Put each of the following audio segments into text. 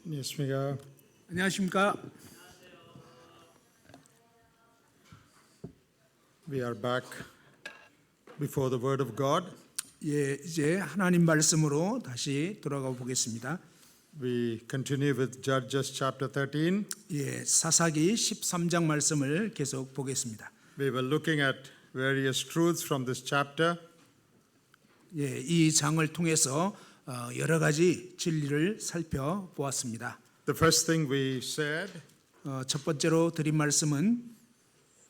안녕하십니까. 안녕하십니까? We are back before the Word of God. 예, 이제 하나님 말씀으로 다시 돌아가 보겠습니다. We continue with Judges chapter 13. 예, 사사기 13장 말씀을 계속 보겠습니다. We were looking at various truths from this chapter. 예, 이 장을 통해서 여러 가지 진리를 살펴보았습니다. The first thing we said, 첫 번째로 드린 말씀은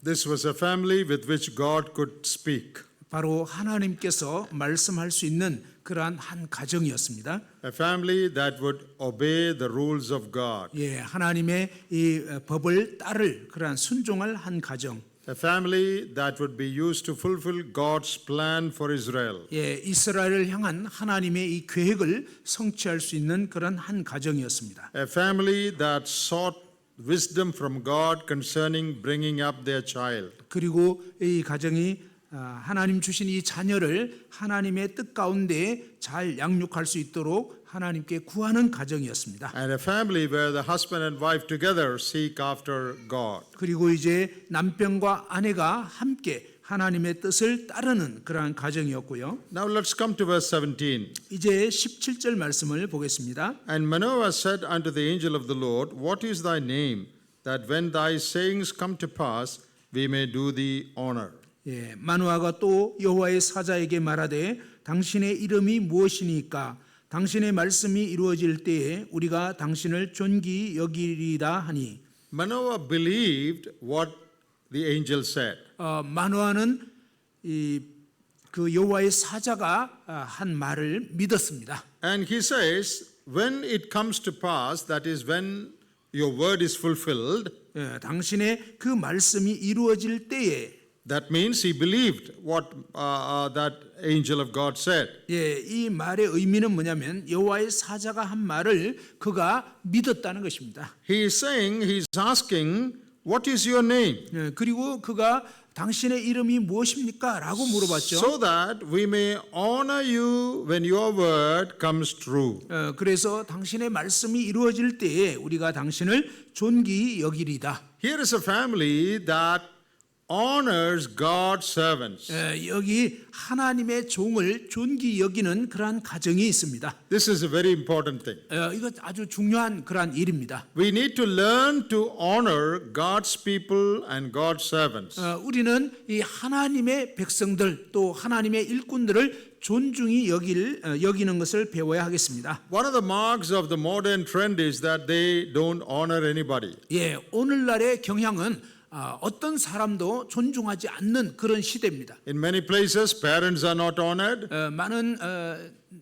this was a family with which God could speak. 바로 하나님께서 말씀할 수 있는 그러한 한 가정이었습니다. A family that would obey the rules of God. 예, 하나님의 이 법을 따를 그러한 순종할 한 가정. A family that would be used to fulfill God's plan for Israel. 예, 이스라엘을 향한 하나님의 이 계획을 성취할 수 있는 그런 한 가정이었습니다. A family that sought wisdom from God concerning bringing up their child. 그리고 이 가정이 하나님 주신 이 자녀를 하나님의 뜻 가운데 잘 양육할 수 있도록 하나님께 구하는 가정이었습니다. And a family where the husband and wife together seek after God. 그리고 이제 남편과 아내가 함께 하나님의 뜻을 따르는 그러한 가정이었고요. Now let's come to verse 17. 이제 17절 말씀을 보겠습니다. And Manoah said unto the angel of the Lord, What is thy name, that when thy sayings come to pass, we may do thee honor? 예, 마누아가 또 여호와의 사자에게 말하되 당신의 이름이 무엇이니까 당신의 말씀이 이루어질 때에 우리가 당신을 존귀 여기리다 하니. Manoah believed what the angel said. 마누아는 그 여호와의 사자가 한 말을 믿었습니다. And he says, when it comes to pass, that is when your word is fulfilled, 예, 당신의 그 말씀이 이루어질 때에. that means he believed what that angel of God said. 예, 이 말의 의미는 뭐냐면 여호와의 사자가 한 말을 그가 믿었다는 것입니다. He is saying, he is asking, what is your name? 예, 그리고 그가 당신의 이름이 무엇입니까? 라고 물어봤죠. So that we may honor you when your word comes true. 그래서 당신의 말씀이 이루어질 때에 우리가 당신을 존귀 여기리다. Here is a family that honors God's servants. 여기 하나님의 종을 존귀 여기는 그러한 가정이 있습니다. This is a very important thing. 이거 아주 중요한 그러한 일입니다. We need to learn to honor God's people and God's servants. 우리는 이 하나님의 백성들 또 하나님의 일꾼들을 존중히 여기는 것을 배워야 하겠습니다. One of the marks of the modern trend is that they don't honor anybody. 예, 오늘날의 경향은 어떤 사람도 존중하지 않는 그런 시대입니다. In many places, parents are not honored. 많은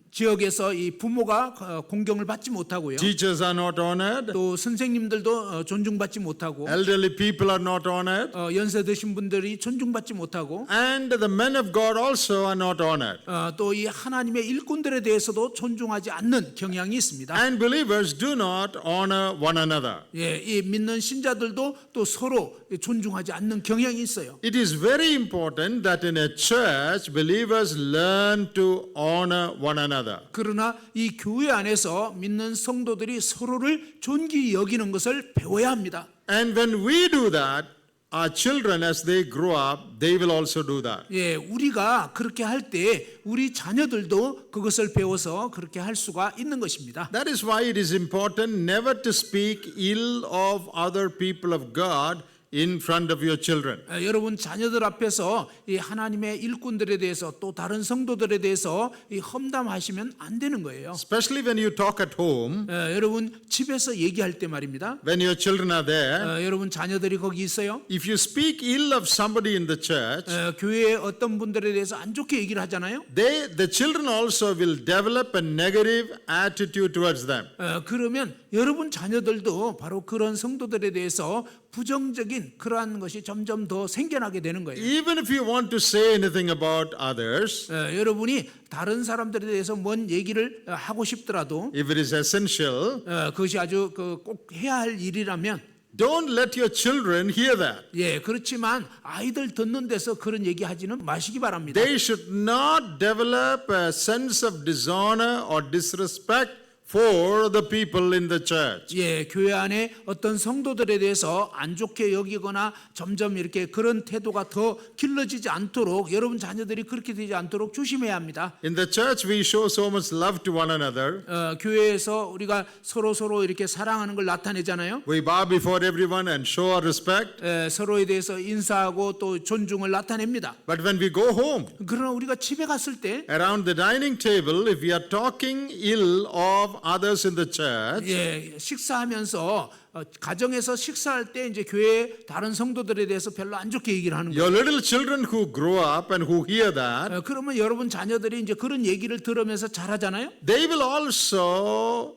지역에서 이 부모가 공경을 받지 못하고요. Teachers are not honored. 또 선생님들도 존중받지 못하고, Elderly people are not honored. 연세 드신 분들이 존중받지 못하고, And the men of God also are not honored. 또 이 하나님의 일꾼들에 대해서도 존중하지 않는 경향이 있습니다. And believers do not honor one another. 예, 이 믿는 신자들도 또 서로 존중하지 않는 경향이 있어요. It is very important that in a church, believers learn to honor one another. 그러나 이 교회 안에서 믿는 성도들이 서로를 존귀 여기는 것을 배워야 합니다. And when we do that, our children as they grow up, they will also do that. 예, 우리가 그렇게 할 때 우리 자녀들도 그것을 배워서 그렇게 할 수가 있는 것입니다. That is why it is important never to speak ill of other people of God in front of your children. 여러분 자녀들 앞에서 이 하나님의 일꾼들에 대해서 또 다른 성도들에 대해서 이 험담하시면 안 되는 거예요. Especially when you talk at home, 여러분 집에서 얘기할 때 말입니다. when your children are there. 여러분 자녀들이 거기 있어요. If you speak ill of somebody in the church, 교회에 어떤 분들에 대해서 안 좋게 얘기를 하잖아요. the children also will develop a negative attitude towards them. 그러면 여러분 자녀들도 바로 그런 성도들에 대해서 부정적인 그러한 것이 점점 더 생겨나게 되는 거예요. Even if you want to say anything about others, 여러분이 다른 사람들에 대해서 뭔 얘기를 하고 싶더라도 if it is essential, 그것이 아주 꼭 해야 할 일이라면 don't let your children hear that. 예, 그렇지만 아이들 듣는 데서 그런 얘기하지는 마시기 바랍니다. They should not develop a sense of dishonor or disrespect for the people in the church. 예, 교회 안에 어떤 성도들에 대해서 안 좋게 여기거나 점점 이렇게 그런 태도가 더 길러지지 않도록 여러분 자녀들이 그렇게 되지 않도록 조심해야 합니다. In the church, we show so much love to one another. 교회에서 우리가 서로 이렇게 사랑하는 걸 나타내잖아요. We bow before everyone and show our respect. 서로에 대해서 인사하고 또 존중을 나타냅니다. But when we go home, 그러나 우리가 집에 갔을 때 around the dining table, if we are talking ill of others in the church, 예, 식사하면서 가정에서 식사할 때 이제 교회 다른 성도들에 대해서 별로 안 좋게 얘기를 하는 거예요. your little children who grow up and who hear that, 그러면 여러분 자녀들이 이제 그런 얘기를 들으면서 잘하잖아요. they will also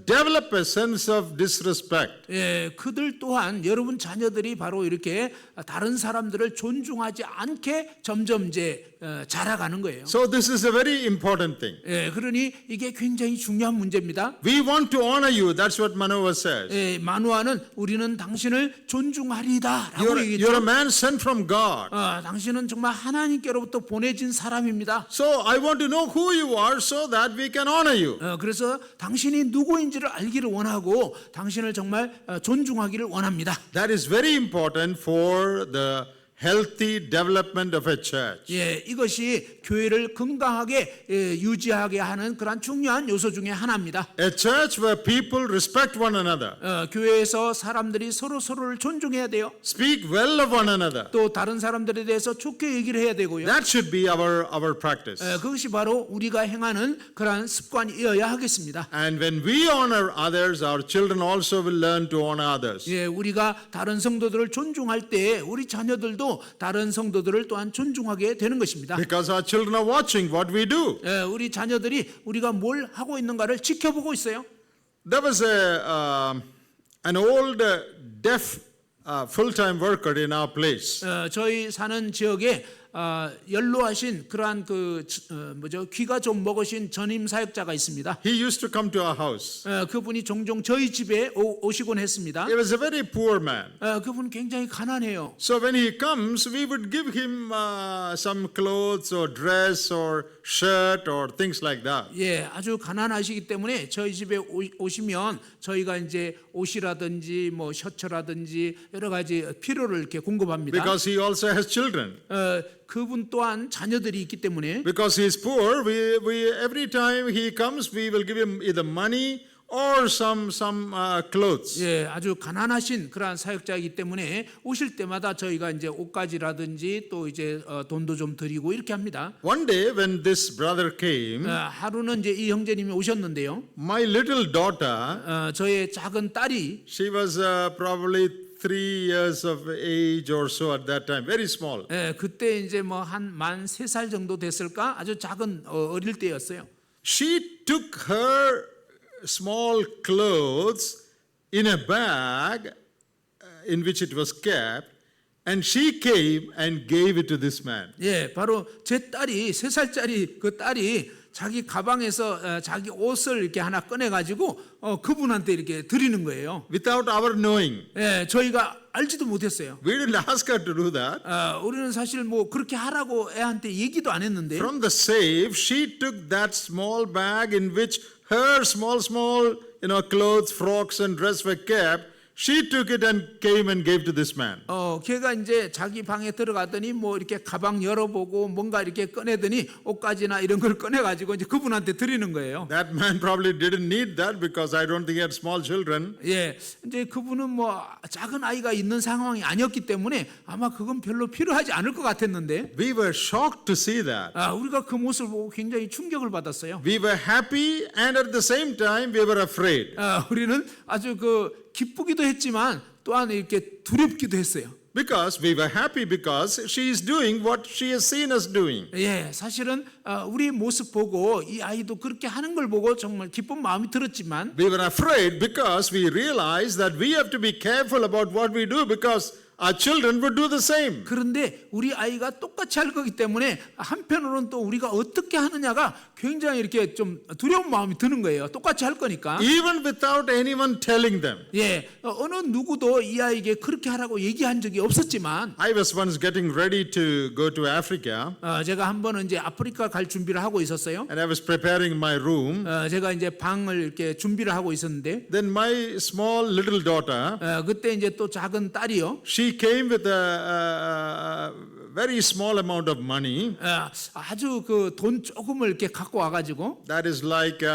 develop a sense of disrespect. 예, 그들 또한 여러분 자녀들이 바로 이렇게 다른 사람들을 존중하지 않게 점점 이제 자라가는 거예요. So this is a very important thing. 예, 그러니 이게 굉장히 중요한 문제입니다. We want to honor you. That's what Manoah says. 예, 마누아는 우리는 당신을 존중하리다라고 You're a 얘기했죠. man sent from God. 당신은 정말 하나님께로부터 보내진 사람입니다. So I want to know who you are so that we can honor you. 그래서 당신이 누구인지를 알기를 원하고 당신을 정말 존중하기를 원합니다. That is very important for the healthy development of a church. 예, 이것이 교회를 건강하게 유지하게 하는 그런 중요한 요소 중에 하나입니다. A church where people respect one another, 교회에서 사람들이 서로를 존중해야 돼요. speak well of one another. 또 다른 사람들에 대해서 좋게 얘기를 해야 되고요. That should be our practice. 그것이 바로 우리가 행하는 그러한 습관이어야 하겠습니다. And when we honor others, our children also will learn to honor others. 예, 우리가 다른 성도들을 존중할 때 우리 자녀들도 다른 성도들을 또한 존중하게 되는 것입니다. Because our children are watching what we do. 예, 우리 자녀들이 우리가 뭘 하고 있는가를 지켜보고 있어요. There was an old deaf full-time worker in our place. 저희 사는 지역에 연로하신 그러한 귀가 좀 먹으신 전임 사역자가 있습니다. He used to come to our house. 그분이 종종 저희 집에 오시곤 했습니다. He was a very poor man. 그분은 굉장히 가난해요. So when he comes, we would give him some clothes or dress or shirt or things like that. 예, 아주 가난하시기 때문에 저희 집에 오시면 저희가 이제 옷이라든지 뭐 셔츠라든지 여러 가지 필요를 이렇게 공급합니다. Because he also has children. 그분 또한 자녀들이 있기 때문에 Because he is poor, we every time he comes, we will give him either money or some clothes. 예, 아주 가난하신 그러한 사역자이기 때문에 오실 때마다 저희가 이제 옷가지라든지 또 이제 돈도 좀 드리고 이렇게 합니다. One day when this brother came, 하루는 이제 이 형제님이 오셨는데요. my little daughter, 저의 작은 딸이 she was probably 3 years of age or so at that time, very small. 예, 그때 이제 뭐 한 만 3살 정도 됐을까? 아주 작은 어릴 때였어요. She took her small clothes in a bag in which it was kept, and she came and gave it to this man. 예, 바로 제 딸이 3살짜리 그 딸이 자기 가방에서 자기 옷을 이렇게 하나 꺼내 가지고 그분한테 이렇게 드리는 거예요. Without our knowing. 예, 저희가 알지도 못했어요. We didn't ask her to do that. 우리는 사실 뭐 그렇게 하라고 애한테 얘기도 안 했는데. From the safe, she took that small bag in which her small, clothes, frocks, and dress were kept. She took it and came and gave to this man. 걔가 이제 자기 방에 들어갔더니 뭐 이렇게 가방 열어보고 뭔가 이렇게 꺼내더니 옷가지나 이런 걸 꺼내가지고 이제 그분한테 드리는 거예요. That man probably didn't need that because I don't think he had small children. 예, 이제 그분은 뭐 작은 아이가 있는 상황이 아니었기 때문에 아마 그건 별로 필요하지 않을 것 같았는데. We were shocked to see that. 우리가 그 모습을 보고 굉장히 충격을 받았어요. We were happy and at the same time we were afraid. 우리는 아주 기쁘기도 했지만 또한 이렇게 두렵기도 했어요. Because we were happy because she is doing what she has seen us doing. 예, 사실은 우리 모습 보고 이 아이도 그렇게 하는 걸 보고 정말 기쁜 마음이 들었지만 We were afraid because we realized that we have to be careful about what we do because our children would do the same. 그런데 우리 아이가 똑같이 할 거기 때문에 한편으로는 또 우리가 어떻게 하느냐가 굉장히 이렇게 좀 두려운 마음이 드는 거예요. 똑같이 할 거니까. Even without anyone telling them. 예, 어느 누구도 이 아이에게 그렇게 하라고 얘기한 적이 없었지만, I was once getting ready to go to Africa, 제가 한 번은 이제 아프리카 갈 준비를 하고 있었어요. and I was preparing my room. 제가 이제 방을 이렇게 준비를 하고 있었는데, Then my small little daughter, 그때 이제 또 작은 딸이요. she came with a very small amount of money. 아주 그 돈 조금을 이렇게 갖고 와가지고, That is like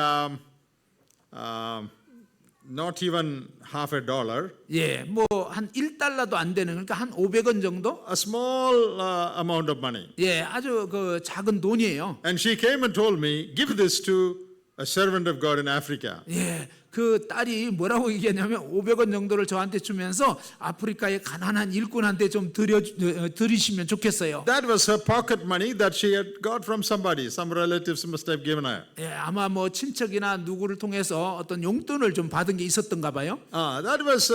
not even half a dollar. 예, 뭐 한 1달러도 안 되는, 그러니까 한 500원 정도? A small amount of money. 예, 아주 그 작은 돈이에요. And she came and told me, give this to a servant of God in Africa. 예, 그 딸이 뭐라고 얘기했냐면 500원 정도를 저한테 주면서 아프리카의 가난한 일꾼한테 좀 드리시면 좋겠어요. That was her pocket money that she had got from somebody. Some relatives must have given her. 예, 아마 뭐 친척이나 누구를 통해서 어떤 용돈을 좀 받은 게 있었던가 봐요. That was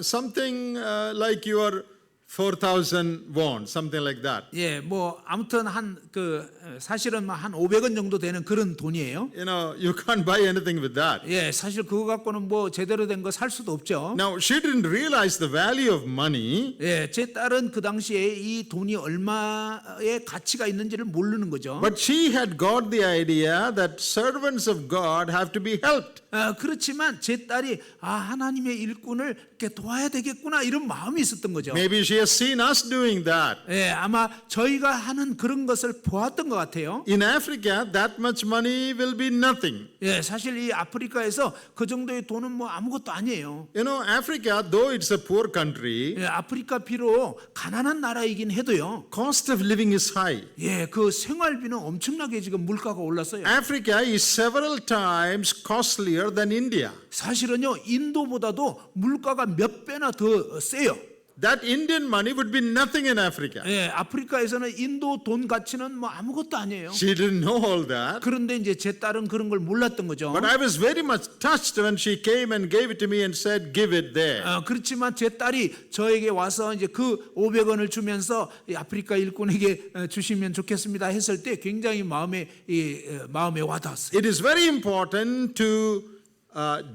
something like your 4,000 won, something like that. 예, 뭐 아무튼 한 그 사실은 한 500원 정도 되는 그런 돈이에요. You know, you can't buy anything with that. 예, 사실 그거 갖고는 뭐 제대로 된 거 살 수도 없죠. Now, she didn't realize the value of money. 예, 제 딸은 그 당시에 이 돈이 얼마의 가치가 있는지를 모르는 거죠. But she had got the idea that servants of God have to be helped. 그렇지만 제 딸이 하나님의 일꾼을 이렇게 도와야 되겠구나 이런 마음이 있었던 거죠. Maybe she has seen us doing that. 예, 아마 저희가 하는 그런 것을 보았던 것 같아요. In Africa, that much money will be nothing. 예, 사실 이 아프리카에서 그 정도의 돈은 뭐 아무것도 아니에요. You know, Africa, though it's a poor country, 예, 아프리카 비록 가난한 나라이긴 해도요. cost of living is high. 예, 그 생활비는 엄청나게 지금 물가가 올랐어요. Africa is several times costlier than India. 사실은요, 인도보다도 물가가 몇 배나 더 세요. That Indian money would be nothing in Africa. 예, 아프리카에서는 인도 돈 가치는 뭐 아무것도 아니에요. She didn't know all that. 그런데 이제 제 딸은 그런 걸 몰랐던 거죠. But I was very much touched when she came and gave it to me and said, give it there. 그렇지만 제 딸이 저에게 와서 이제 그 500원을 주면서 이 아프리카 일꾼에게 주시면 좋겠습니다 했을 때 굉장히 마음에 와닿았어요. It is very important to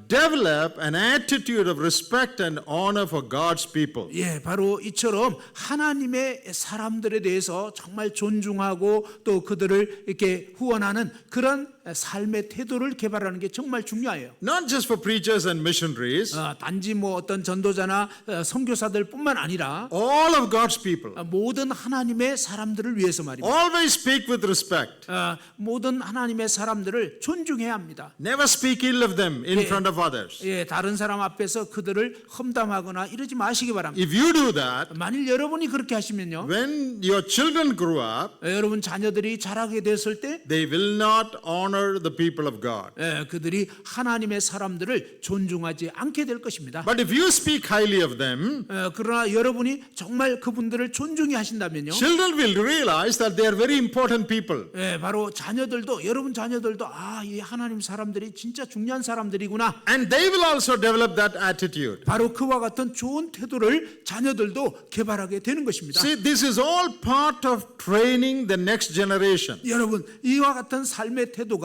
develop an attitude of respect and honor for God's people. 예, 바로 이처럼 하나님의 사람들에 대해서 정말 존중하고 또 그들을 이렇게 후원하는 그런 삶의 태도를 개발하는 게 정말 중요해요. Not just for preachers and missionaries, 단지 뭐 어떤 전도자나 선교사들뿐만 아니라 all of God's people. 모든 하나님의 사람들을 위해서 말입니다. Always speak with respect. 모든 하나님의 사람들을 존중해야 합니다. Never speak ill of them in front of others. 예, 다른 사람 앞에서 그들을 험담하거나 이러지 마시기 바랍니다. If you do that, 만일 여러분이 그렇게 하시면요, when your children grow up, 여러분 자녀들이 자라게 됐을 때 they will not honor the people of God. 그들이 하나님의 사람들을 존중하지 않게 될 것입니다. But if you speak highly of them, 그러나 여러분이 정말 그분들을 존중히 하신다면요, children will realize that they are very important people. 바로 자녀들도 여러분 자녀들도 이 하나님 사람들이 진짜 중요한 사람들이구나. And they will also develop that attitude. 바로 그와 같은 좋은 태도를 자녀들도 개발하게 되는 것입니다. See, this is all part of training the next generation. 여러분, 이와 같은 삶의 태도가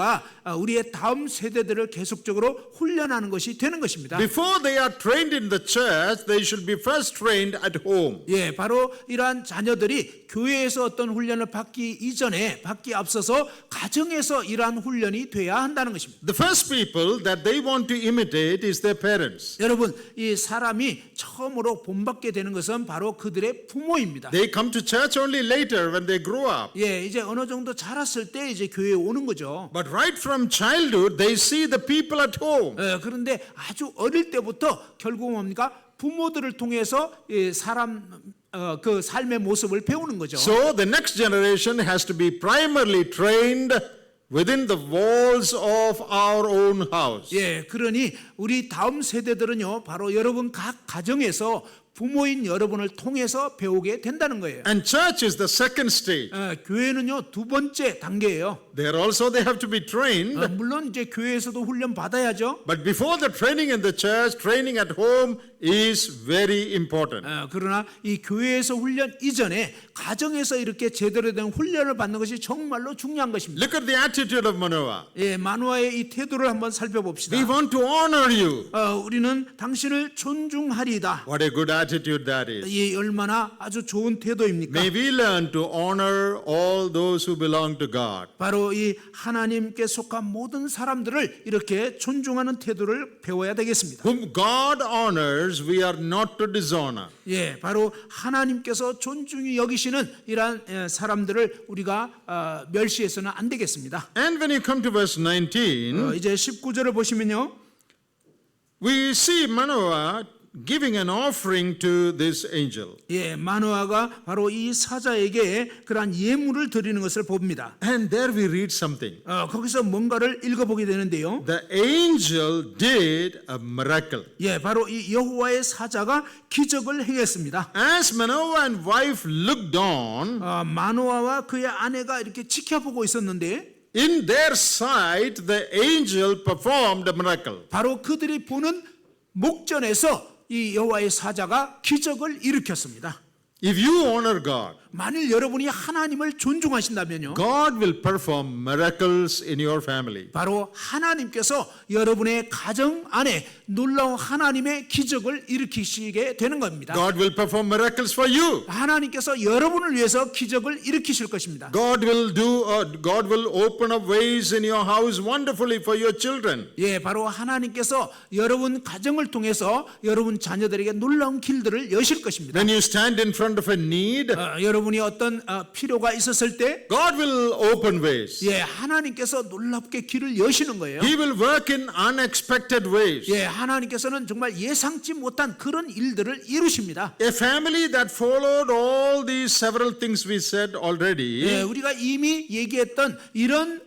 우리의 다음 세대들을 계속적으로 훈련하는 것이 되는 것입니다. Before they are trained in the church, they should be first trained at home. 예, 바로 이러한 자녀들이 교회에서 어떤 훈련을 받기 앞서서 가정에서 이러한 훈련이 돼야 한다는 것입니다. The first people that they want to imitate is their parents. 여러분, 이 사람이 처음으로 본받게 되는 것은 바로 그들의 부모입니다. They come to church only later when they grow up. 예, 이제 어느 정도 자랐을 때 이제 교회에 오는 거죠. But right from childhood, they see the people at home. 그런데 아주 어릴 때부터 결국 뭡니까? 부모들을 통해서 그 삶의 모습을 배우는 거죠. So the next generation has to be primarily trained within the walls of our own house. 예, 그러니 우리 다음 세대들은요, 바로 여러분 각 가정에서 부모인 여러분을 통해서 배우게 된다는 거예요. And church is the second stage. 교회는요 두 번째 단계예요. There also they have to be trained. 물론 이제 교회에서도 훈련 받아야죠. But before the training in the church, training at home is very important. 그러나 이 교회에서 훈련 이전에 가정에서 이렇게 제대로 된 훈련을 받는 것이 정말로 중요한 것입니다. Look at the attitude of Manoah. 예, 마노아의 이 태도를 한번 살펴봅시다. We want to honor you. 우리는 당신을 존중하리이다. What a good attitude that is. 이 얼마나 아주 좋은 태도입니까? May we learn to honor all those who belong to God. 바로 이 하나님께 속한 모든 사람들을 이렇게 존중하는 태도를 배워야 되겠습니다. Whom God honors, we are not to dishonor. 예, 바로 하나님께서 존중히 여기시는 이러한 사람들을 우리가 멸시해서는 안 되겠습니다. And when you come to verse 19, 이제 19절을 보시면요. we see Manoah giving an offering to this angel. 예, 마노아가 바로 이 사자에게 그러한 예물을 드리는 것을 봅니다. And there we read something. 거기서 뭔가를 읽어보게 되는데요. The angel did a miracle. 예, 바로 이 여호와의 사자가 기적을 행했습니다. As Manoah and wife looked on, 마노아와 그의 아내가 이렇게 지켜보고 있었는데 in their sight, the angel performed a miracle. 바로 그들이 보는 목전에서 이 여호와의 사자가 기적을 일으켰습니다. If you honor God, 만일 여러분이 하나님을 존중하신다면요. God will perform miracles in your family. 바로 하나님께서 여러분의 가정 안에 놀라운 하나님의 기적을 일으키시게 되는 겁니다. God will perform miracles for you. 하나님께서 여러분을 위해서 기적을 일으키실 것입니다. God will open up ways in your house wonderfully for your children. 예, 바로 하나님께서 여러분 가정을 통해서 여러분 자녀들에게 놀라운 길들을 여실 것입니다. When you stand in front of a need, 여러분이 어떤 필요가 있었을 때 God will open ways. 예, 하나님께서 놀랍게 길을 여시는 거예요. He will work in unexpected ways. 예, 하나님께서는 정말 예상치 못한 그런 일들을 이루십니다. A family that followed all these several things we said already, 예, 우리가 이미 얘기했던 이런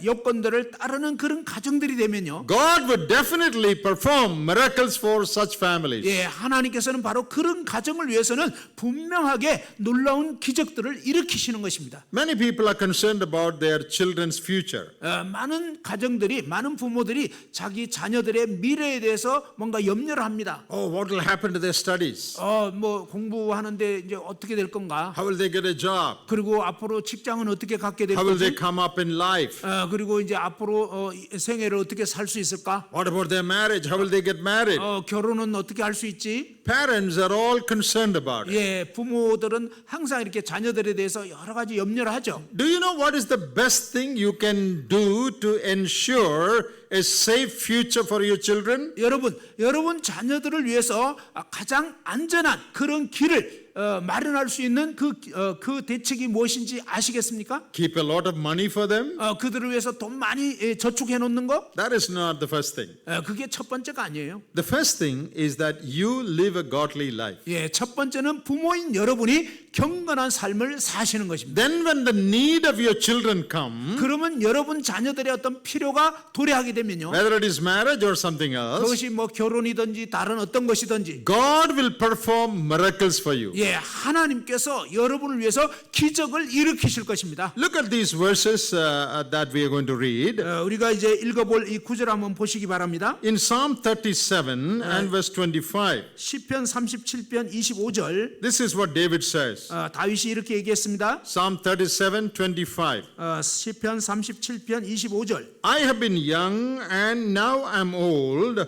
요건들을 따르는 그런 가정들이 되면요. God would definitely perform miracles for such families. 예, 하나님께서는 바로 그런 가정을 위해서는 분명하게 놀라운 기적들을 일으키시는 것입니다. Many people are concerned about their children's future. 많은 가정들이, 많은 부모들이 자기 자녀들의 미래에 대해서 뭔가 염려를 합니다. Oh, what will happen to their studies? 뭐 공부하는데 이제 어떻게 될 건가? How will they get a job? 그리고 앞으로 직장은 어떻게 갖게 될 How will they 건지? come up in life? 그리고 이제 앞으로 생애를 어떻게 살 수 있을까? What about their marriage? How will they get married? 결혼은 어떻게 할 수 있지? Parents are all concerned about it. 예, 부모들은 항상 이렇게 자녀들에 대해서 여러 가지 염려를 하죠. Do you know what is the best thing you can do to ensure a safe future for your children? 여러분 자녀들을 위해서 가장 안전한 그런 길을 마련할 수 있는 그 대책이 무엇인지 아시겠습니까? Keep a lot of money for them? 그들을 위해서 돈 많이 저축해 놓는 거? That is not the first thing. 그게 첫 번째가 아니에요. The first thing is that you live a godly life. 예, 첫 번째는 부모인 여러분이 경건한 삶을 사시는 것입니다. Then when the need of your children come, 그러면 여러분 자녀들의 어떤 필요가 도래하게 되면요. whether it is marriage or something else, 그것이 뭐 결혼이든지 다른 어떤 것이든지 God will perform miracles for you. 예, 하나님께서 여러분을 위해서 기적을 일으키실 것입니다. Look at these verses that we are going to read. 우리가 이제 읽어볼 이 구절 한번 보시기 바랍니다. In Psalm 37 and verse 25, 시편 37편 25절 this is what David says. 다윗이 이렇게 얘기했습니다. Psalm 37, 25. 시편 37편 25절. I have been young and now am old,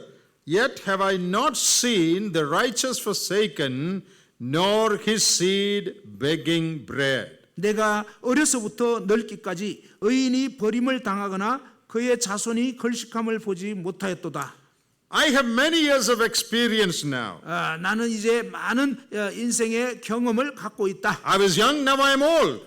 yet have I not seen the righteous forsaken, nor his seed begging bread. 내가 어려서부터 늙기까지 의인이 버림을 당하거나 그의 자손이 걸식함을 보지 못하였도다. I have many years of experience now. 나는 이제 많은 인생의 경험을 갖고 있다. I was young, now I am old.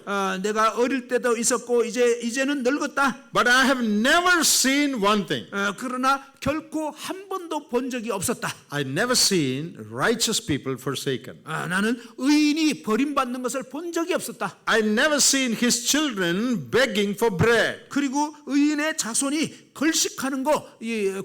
내가 어릴 때도 있었고 이제는 늙었다. But I have never seen one thing. 그러나 결코 한 번도 본 적이 없었다. I never seen righteous people forsaken. 나는 의인이 버림받는 것을 본 적이 없었다. I never seen his children begging for bread. 그리고 의인의 자손이 걸식하는 거,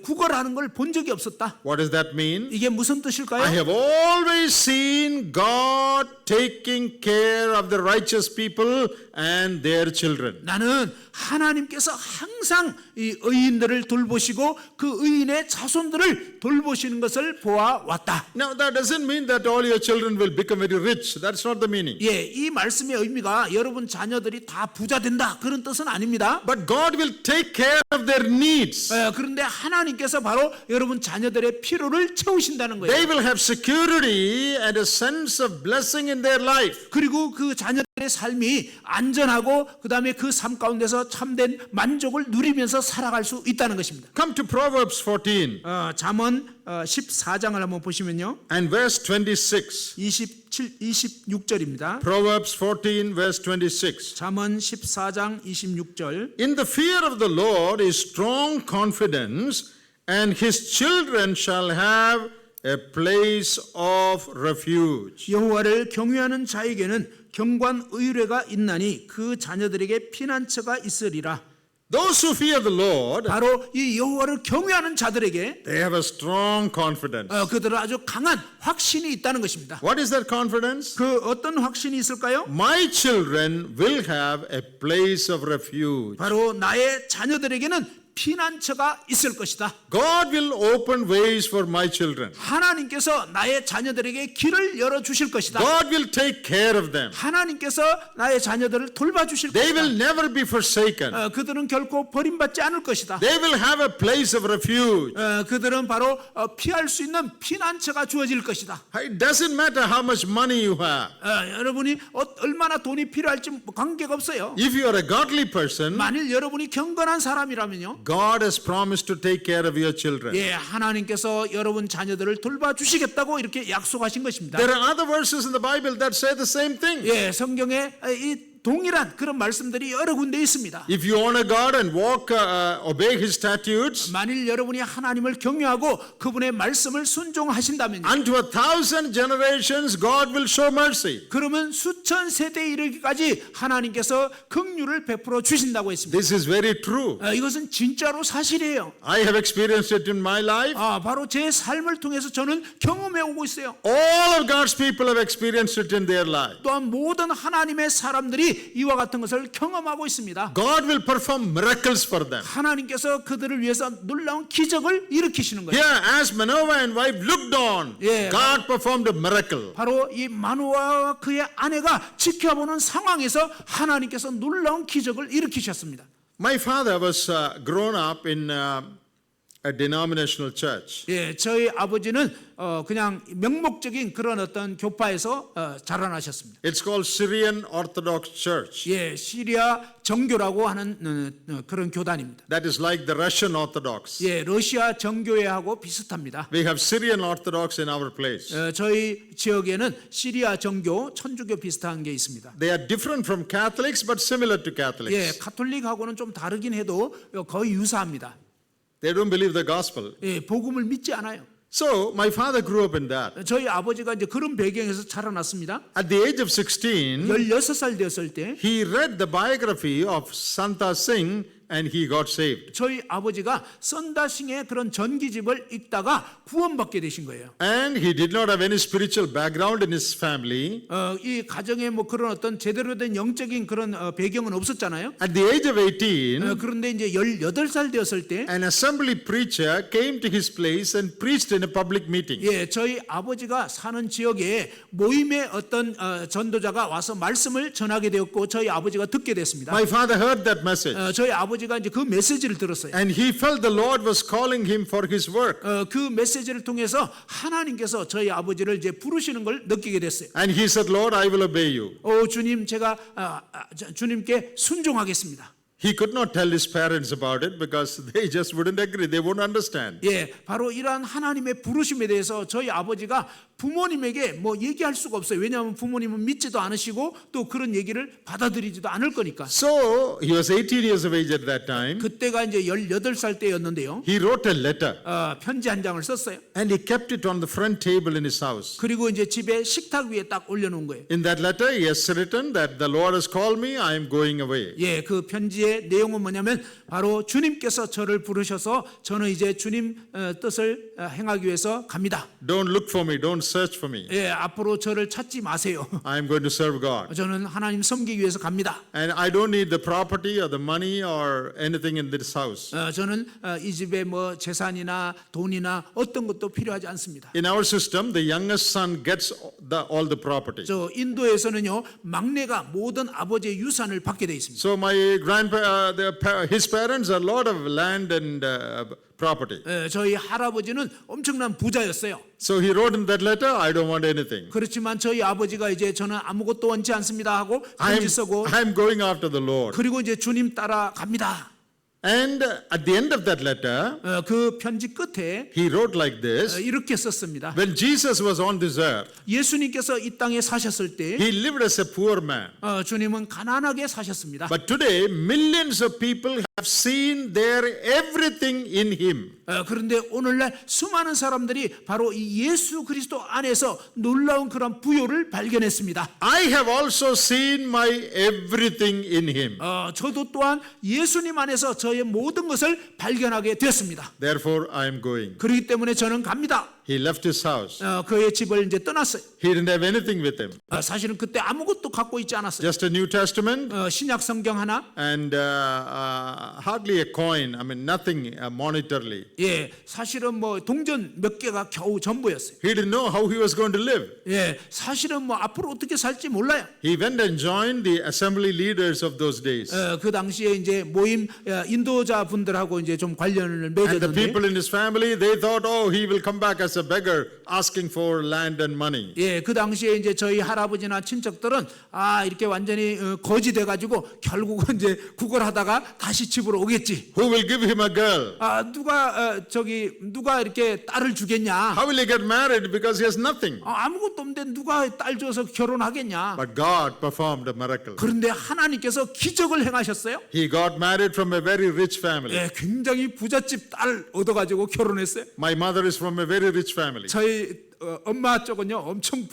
구걸하는 걸 본 적이 없었다. What does that mean? 이게 무슨 I 뜻일까요? have always seen God taking care of the righteous people and their children. 나는 하나님께서 항상 이 의인들을 돌보시고 그 의인의 자손들을 돌보시는 것을 보아왔다. Now that doesn't mean that all your children will become very rich. That's not the meaning. 예, 이 말씀의 의미가 여러분 자녀들이 다 부자 된다 그런 뜻은 아닙니다. But God will take care of their needs. 그런데 하나님께서 바로 여러분 자녀들의 필요를 채우신다는 거예요. They will have security and a sense of blessing in their life. 그리고 그 자녀들의 삶이 안전하고 그다음에 그 삶 가운데서 참된 만족을 누리면서 살아갈 수 있다는 것입니다. Come to Proverbs 14 잠언 14장을 한번 보시면요. and verse 26. 26절입니다. Proverbs 14 verse 26. 잠언 14장 26절. In the fear of the Lord is strong confidence, and his children shall have a place of refuge. 여호와를 경외하는 자에게는 경관 의뢰가 있나니 그 자녀들에게 피난처가 있으리라. Those who fear the Lord, 바로 이 여호와를 경외하는 자들에게 they have a strong confidence. 그들은 아주 강한 확신이 있다는 것입니다. What is that confidence? 그 어떤 확신이 있을까요? My children will have a place of refuge. 바로 나의 자녀들에게는 피난처가 있을 것이다. God will open ways for my children. 하나님께서 나의 자녀들에게 길을 열어 주실 것이다. God will take care of them. 하나님께서 나의 자녀들을 돌봐주실 They 것이다. will never be forsaken. 그들은 결코 버림받지 않을 것이다. They will have a place of refuge. 그들은 바로 피할 수 있는 피난처가 주어질 것이다. It doesn't matter how much money you have. 여러분이 얼마나 돈이 필요할지 관계가 없어요. If you are a godly person, 만일 여러분이 경건한 사람이라면요. God has promised to take care of your children. 예, 하나님께서 여러분 자녀들을 돌봐주시겠다고 이렇게 약속하신 것입니다. There are other verses in the Bible that say the same thing. 예, 성경에 이 동일한 그런 말씀들이 여러 군데 있습니다. If you honor God and walk, obey His statutes, 만일 여러분이 하나님을 경외하고 그분의 말씀을 순종하신다면 unto 1,000 generations God will show mercy. 그러면 수천 세대에 이르기까지 하나님께서 긍휼을 베풀어 주신다고 했습니다. This is very true. 이것은 진짜로 사실이에요. I have experienced it in my life. 바로 제 삶을 통해서 저는 경험해 오고 있어요. All of God's people have experienced it in their life. 또한 모든 하나님의 사람들이 이와 같은 것을 경험하고 있습니다. God will perform miracles for them. 하나님께서 그들을 위해서 놀라운 기적을 일으키시는 거예요. Here, as Manoah and wife looked on, Yeah. God performed a miracle. 바로 이 마노아와 그의 아내가 지켜보는 상황에서 하나님께서 놀라운 기적을 일으키셨습니다. My father was grown up in a denominational church. 예, 저희 아버지는 그냥 명목적인 그런 어떤 교파에서 자라나셨습니다. It's called Syrian Orthodox Church. 예, 시리아 정교라고 하는 그런 교단입니다. That is like the Russian Orthodox. 예, 러시아 정교회하고 비슷합니다. We have Syrian Orthodox in our place. 저희 지역에는 시리아 정교, 천주교 비슷한 게 있습니다. They are different from Catholics but similar to 예, Catholics. 가톨릭하고는 좀 다르긴 해도 거의 유사합니다. They don't believe the gospel. 예, 복음을 믿지 않아요. So my father grew up in that. 저희 아버지가 이제 그런 배경에서 자라났습니다. At the age of 16, 16살 되었을 때 he read the biography of Santa Singh and he got saved. 저희 아버지가 선다싱의 그런 전기집을 읽다가 구원받게 되신 거예요. And he did not have any spiritual background in his family. 이 가정에 뭐 그런 어떤 제대로 된 영적인 그런 배경은 없었잖아요. At the age of 18, 그런데 이제 18살 되었을 때 an assembly preacher came to his place and preached in a public meeting. 예, 저희 아버지가 사는 지역에 모임의 어떤 전도자가 와서 말씀을 전하게 되었고 저희 아버지가 듣게 됐습니다. My father heard that message 저희 아버지가 이제 그 메시지를 들었어요. and he felt the Lord was calling him for his work. 그 메시지를 통해서 하나님께서 저희 아버지를 이제 부르시는 걸 느끼게 됐어요. And he said, Lord, I will obey you. 주님, 제가 주님께 순종하겠습니다. He could not tell his parents about it because they just wouldn't agree. They won't understand. 예, 바로 이러한 하나님의 부르심에 대해서 저희 아버지가 부모님에게 뭐 얘기할 수가 없어요. 왜냐하면 부모님은 믿지도 않으시고 또 그런 얘기를 받아들이지도 않을 거니까. So he was 18 years of age at that time. 그때가 이제 18살 때였는데요. He wrote a letter 편지 한 장을 썼어요. and he kept it on the front table in his house. 그리고 이제 집에 식탁 위에 딱 올려놓은 거예요. In that letter, he has written that the Lord has called me, I am going away. 예, 그 편지의 내용은 뭐냐면 바로 주님께서 저를 부르셔서 저는 이제 주님 뜻을 행하기 위해서 갑니다. Don't look for me. Don't search for me. 예, 앞으로 저를 찾지 마세요. I am going to serve God. 저는 하나님 섬기기 위해서 갑니다. And I don't need the property or the money or anything in this house. 저는 이 집에 뭐 재산이나 돈이나 어떤 것도 필요하지 않습니다. In our system, the youngest son gets all the property. 저 인도에서는요 막내가 모든 아버지의 유산을 받게 돼 있습니다. So my his parents are a lot of land and property. 저희 할아버지는 엄청난 부자였어요. So he wrote in that letter, I don't want anything. 그렇지만 저희 아버지가 이제 저는 아무것도 원치 않습니다 하고 편지 쓰고 I'm going after the Lord. 그리고 이제 주님 따라 갑니다. And at the end of that letter, 그 편지 끝에 he wrote like this. 이렇게 썼습니다. When Jesus was on this earth, 예수님께서 이 땅에 사셨을 때 he lived as a poor man. 주님은 가난하게 사셨습니다. But today, millions of people have seen their everything in him. 그런데 오늘날 수많은 사람들이 바로 이 예수 그리스도 안에서 놀라운 그런 부요를 발견했습니다. I have also seen my everything in him. 저도 또한 예수님 안에서 저의 모든 것을 발견하게 되었습니다. Therefore, I am going. 그렇기 때문에 저는 갑니다. He left his house. 그의 집을 이제 떠났어요. He didn't have anything with him. 사실은 그때 아무것도 갖고 있지 않았어요. Just a New Testament 신약 성경 하나, and hardly a coin. I mean, nothing monetarily. 예, 사실은 뭐 동전 몇 개가 겨우 전부였어요. He didn't know how he was going to live. 예, 사실은 뭐 앞으로 어떻게 살지 몰라요. He went and joined the assembly leaders of those days. 그 당시에 이제 모임 인도자 분들하고 이제 좀 관련을 And the 맺었는데, people in his family, they thought, oh, he will come back as a beggar asking for land and money. 예, 그 당시에 이제 저희 할아버지나 친척들은 이렇게 완전히 거지 돼가지고 결국은 이제 구걸하다가 다시 집으로 오겠지. Who will give him a girl? 누가 이렇게 딸을 주겠냐? How will he get married because he has nothing? 아무것도 없는데 누가 딸 줘서 결혼하겠냐? But God performed a miracle. 그런데 하나님께서 기적을 행하셨어요. He got married from a very rich family. 예, 굉장히 부잣집 딸 얻어가지고 결혼했어요. My mother is from a very rich family. 저희 엄마 쪽은요 엄청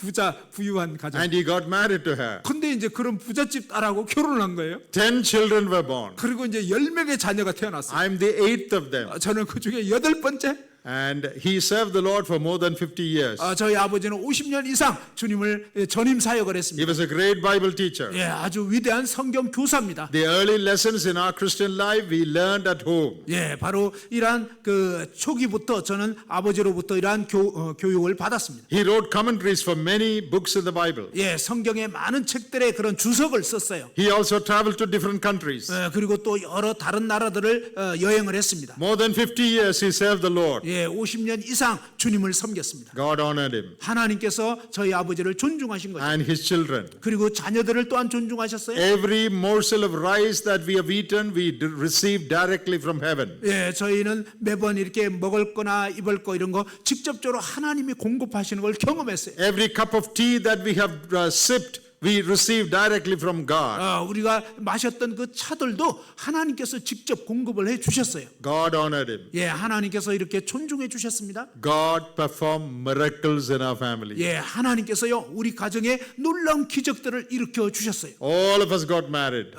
부유한 가정. And he got married to her. 근데 이제 그런 부잣집 딸하고 결혼을 한 거예요. 10 children were born. 그리고 이제 10명의 자녀가 태어났어요. I'm the 8th of them. 저는 그 중에 8번째. And he served the Lord for more than 50 years. 저희 아버지는 50년 이상 주님을 전임 사역을 He 했습니다. was a great Bible teacher. 예, 아주 위대한 성경 교사입니다. The early lessons in our Christian life we learned at home. 예, 바로 이러한 그 초기부터 저는 아버지로부터 이러한 교육을 받았습니다. He wrote commentaries for many books in the Bible. 예, 성경의 많은 책들의 그런 주석을 썼어요. He also traveled to different countries. 그리고 또 여러 다른 나라들을 여행을 했습니다. More than 50 years he served the Lord. 예, 50년 이상 주님을 섬겼습니다. God honored him 하나님께서 저희 아버지를 존중하신 거죠. and his children. 그리고 자녀들을 또한 존중하셨어요. Every morsel of rice that we have eaten, we receive directly from heaven. 예, 저희는 매번 이렇게 먹을 거나 입을 거 이런 거 직접적으로 하나님이 공급하시는 걸 경험했어요. Every cup of tea that we have sipped, we receive directly from God. 우리가 마셨던 그 차들도 하나님께서 직접 공급을 해 주셨어요. God honored him. 예, 하나님께서 이렇게 존중해 주셨습니다. God performed miracles in our family. 예, 하나님께서요 우리 가정에 놀라운 기적들을 일으켜 주셨어요. All of us got married.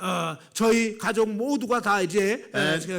저희 가족 모두가 다 이제